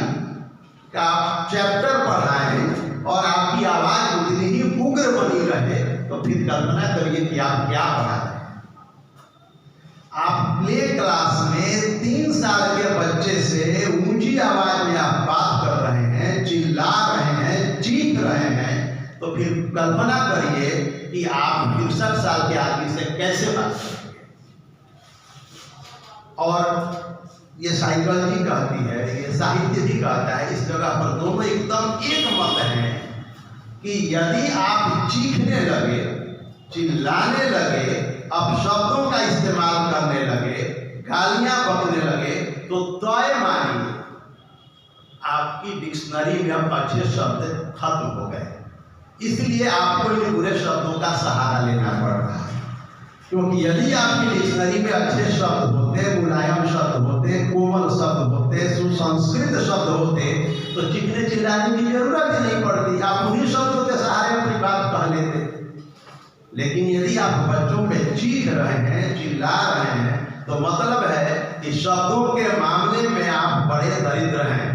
का चैप्टर पढ़ाएं और आपकी आवाज उतनी ही उग्र बनी रहे, तो फिर कल्पना करिए कि आप क्या पढ़ा रहे हैं। आप प्ले क्लास में 3 साल के बच्चे से ऊंची आवाज में आप बात कर रहे हैं, चिल्ला रहे हैं, चीख रहे हैं, तो फिर कल्पना करिए कि आप 63 साल के आदमी से कैसे बात करेंगे। और ये साइकोलॉजी कहती है, ये साहित्य भी कहता है, इस जगह पर दोनों एकदम एक मत हैं कि यदि आप चीखने लगे, चिल्लाने लगे, अपशब्दों का इस्तेमाल करने लगे, गालियां बकने लगे, तो तय मानिए आपकी डिक्शनरी में अब अच्छे शब्द खत्म हो गए। इसलिए आपको इन बुरे शब्दों का सहारा लेना पड़ रहा है, क्योंकि यदि आपकी डिक्शनरी में अच्छे शब्द होते, मुलायम शब्द होते, कोमल शब्द होते, सुसंस्कृत शब्द होते, तो चीखने चिल्लाने की जरूरत ही नहीं पड़ती, आप उन्हीं शब्दों के सहारे अपनी बात कह लेते। लेकिन यदि आप बच्चों पे चीख रहे हैं, चिल्ला रहे हैं, तो मतलब है कि शब्दों के मामले में आप बड़े दरिद्र हैं,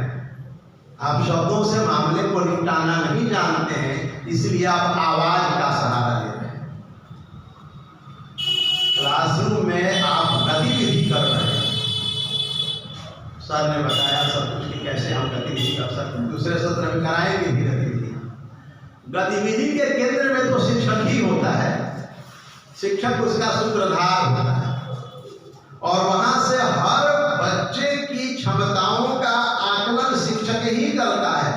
आप शब्दों से मामले को निपटाना नहीं जानते हैं, इसलिए आप आवाज का सहारा ले रहे हैं। क्लासरूम में आप गतिविधि कर रहे हैं, सर ने बताया सब कुछ कि कैसे हम गतिविधि कर सकते हैं, दूसरे सत्र में कराएंगे भी गतिविधि। गतिविधि के केंद्र में तो शिक्षक ही होता है, शिक्षक उसका सूत्रधार होता है, और वहां से हर बच्चे की क्षमताओं का आकलन शिक्षक ही करता है।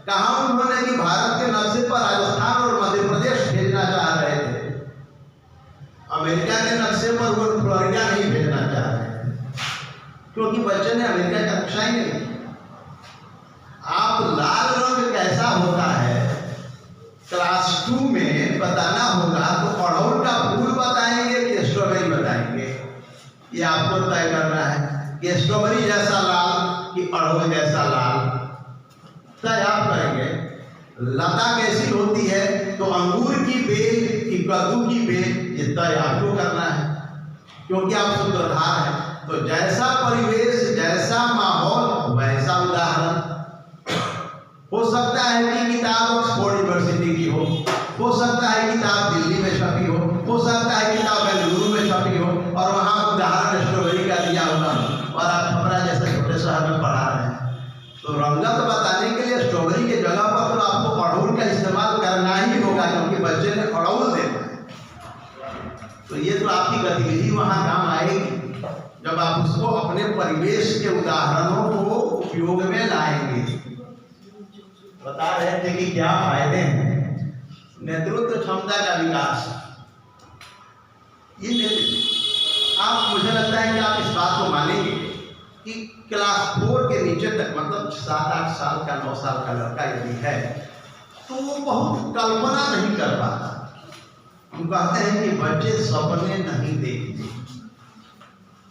कहा उन्होंने कि भारत के नक्शे पर राजस्थान और मध्य प्रदेश भेजना चाह रहे थे, अमेरिका के नक्शे पर वो फ्लोरिडा नहीं भेजना चाह रहे थे, क्योंकि बच्चे ने अमेरिका का नक्शा ही नहीं। आप लाल रंग कैसा होता है क्लास 2 में बताना होगा, तो अड़हुल का फूल बताएंगे कि स्ट्रॉबेरी बताएंगे, ये आपको तय करना है कि स्ट्रॉबेरी जैसा लाल कि अड़हुल जैसा लाल, तय आप करेंगे। लता कैसी होती है, तो अंगूर की बेल कि कद्दू की बेल, ये तय आपको करना है, क्योंकि आप सूत्रधार हैं। तो जैसा परिवेश, जैसा माहौल, वैसा उदाहरण। हो सकता है कि किताब ऑक्सफोर्ड यूनिवर्सिटी की हो सकता है किताब दिल्ली में छपी हो सकता है किताब बेंगलुरु में छपी हो, और वहाँ उदाहरण स्ट्रॉबेरी का दिया होगा, और आप छपरा जैसे छोटे शहर में पढ़ा रहे हैं, तो रंगत बताने के लिए स्ट्रॉबेरी के जगह पर तो आपको अड़हुल का इस्तेमाल करना ही होगा, क्योंकि बच्चे ने अड़हुल देखा है। तो ये तो आपकी गतिविधि वहाँ काम आएगी जब आप उसको अपने परिवेश के उदाहरणों को उपयोग में लाएंगे। बता रहे थे कि क्या फायदे हैं नेतृत्व क्षमता का विकास। ये आप, मुझे लगता है कि आप इस बात को मानेंगे कि क्लास 4 के नीचे तक, मतलब 7-8 साल का 9 साल का लड़का यदि है तो वो बहुत कल्पना नहीं कर पाता। हम कहते हैं कि बच्चे सपने नहीं देखते,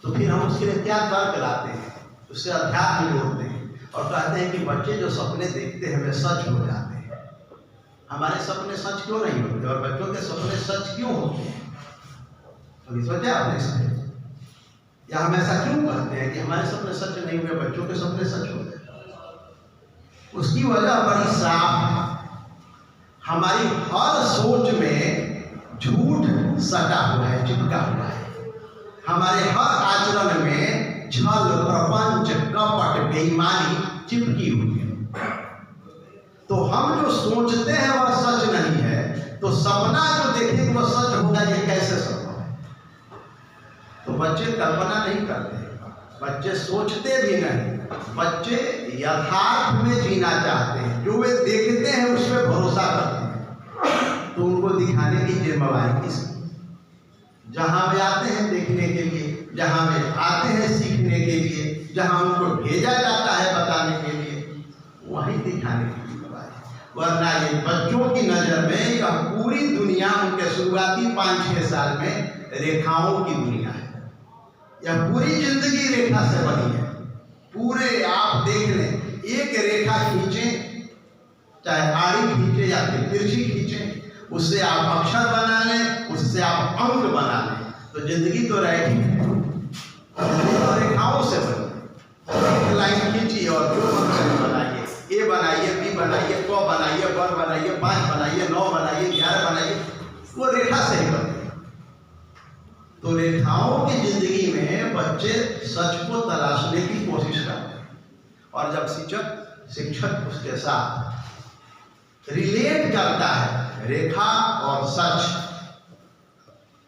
तो फिर हम उसके लिए क्या तर्क लाते हैं, उससे अध्यात्म जोड़ते हैं और कहते हैं कि बच्चे जो सपने देखते हैं वे सच हो जाते हैं। हमारे सपने सच क्यों नहीं होते और बच्चों के सपने सच क्यों होते हैं? कभी सोचा आपने इसमें? या हम ऐसा क्यों कहते हैं कि हमारे सपने सच नहीं हुए, बच्चों के सपने सच हो गए? उसकी वजह बड़ी साफ है। हमारी हर सोच में झूठ सटा हुआ है, चिपका हुआ है। हमारे हर आचरण में छल, प्रपंच, कपट, बेईमानी चिपकी हुई है। तो हम जो सोचते हैं वह सच नहीं है, तो सपना जो देखेंगे वह सच होगा, ये कैसे संभव है? तो बच्चे कल्पना नहीं करते, बच्चे सोचते भी नहीं, बच्चे यथार्थ में जीना चाहते हैं। जो वे देखते हैं उस पर भरोसा करते हैं। तो उनको दिखाने की जिम्मेवारी किसकी? जहां वे आते हैं देखने के लिए, जहां वे आते हैं सीखने के लिए, जहां उनको भेजा जाता है बताने के लिए, वहीं दिखाने की जिम्मेवारी। वरना ये बच्चों की नजर में यह पूरी दुनिया उनके शुरुआती 5-6 साल में रेखाओं की दुनिया है। यह पूरी जिंदगी रेखा से बनी है। पूरे आप देख लें, एक रेखा खींचें, चाहे आड़ी खींचे या फिर तिरछी खींचे, उससे आप अक्षर बना लें, उससे आप अंक बना लें, तो जिंदगी तो रैखिक है, तो रेखाओं से बनी। एक लाइन खींची और जो अक्षर बनाइए, ए बनाइए, बी बनाइए, क बनाइए, ब बनाइए, 5 बनाइए, 9 बनाइए, 11 बनाइए, वो रेखा से ही बनती है। तो रेखाओं की जिंदगी में बच्चे सच को तलाशने की कोशिश करते हैं, और जब शिक्षक उसके साथ रिलेट करता है रेखा और सच,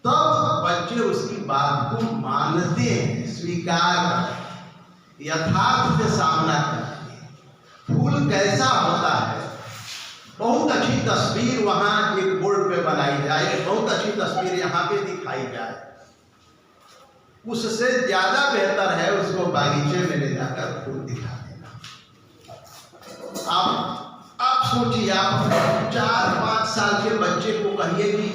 तब बच्चे उसकी बात को मानते हैं, स्वीकार करते हैं, यथार्थ से सामना करते हैं। फूल कैसा होता है, बहुत अच्छी तस्वीर वहां एक बोर्ड पे बनाई जाए, बहुत अच्छी तस्वीर यहाँ पे दिखाई जाए, उससे ज्यादा बेहतर है उसको बागीचे में ले जाकर फूल दिखा देना। आप सोचिए, आप 4-5 साल के बच्चे को कहिए कि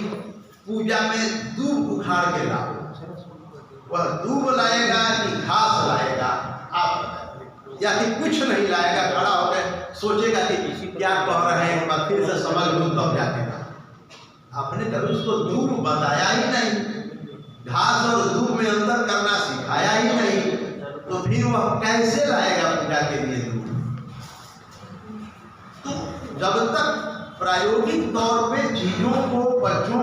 पूजा में दूब उखाड़ के लाओ, वह दूब लाएगा कि घास लाएगा? आप या कि कुछ नहीं लाएगा, खड़ा होकर सोचेगा कि क्या कह रहे हैं, मैं फिर से समझ लूँ तब जाएगा। आपने कभी उसको दूब बताया ही नहीं, घास और दूब में अंतर करना सिखाया ही नहीं, तो फिर वह कैसे लाएगा पूजा के लिए दूब? तो जब तक प्रायोगिक तौर पे चीजों को बच्चों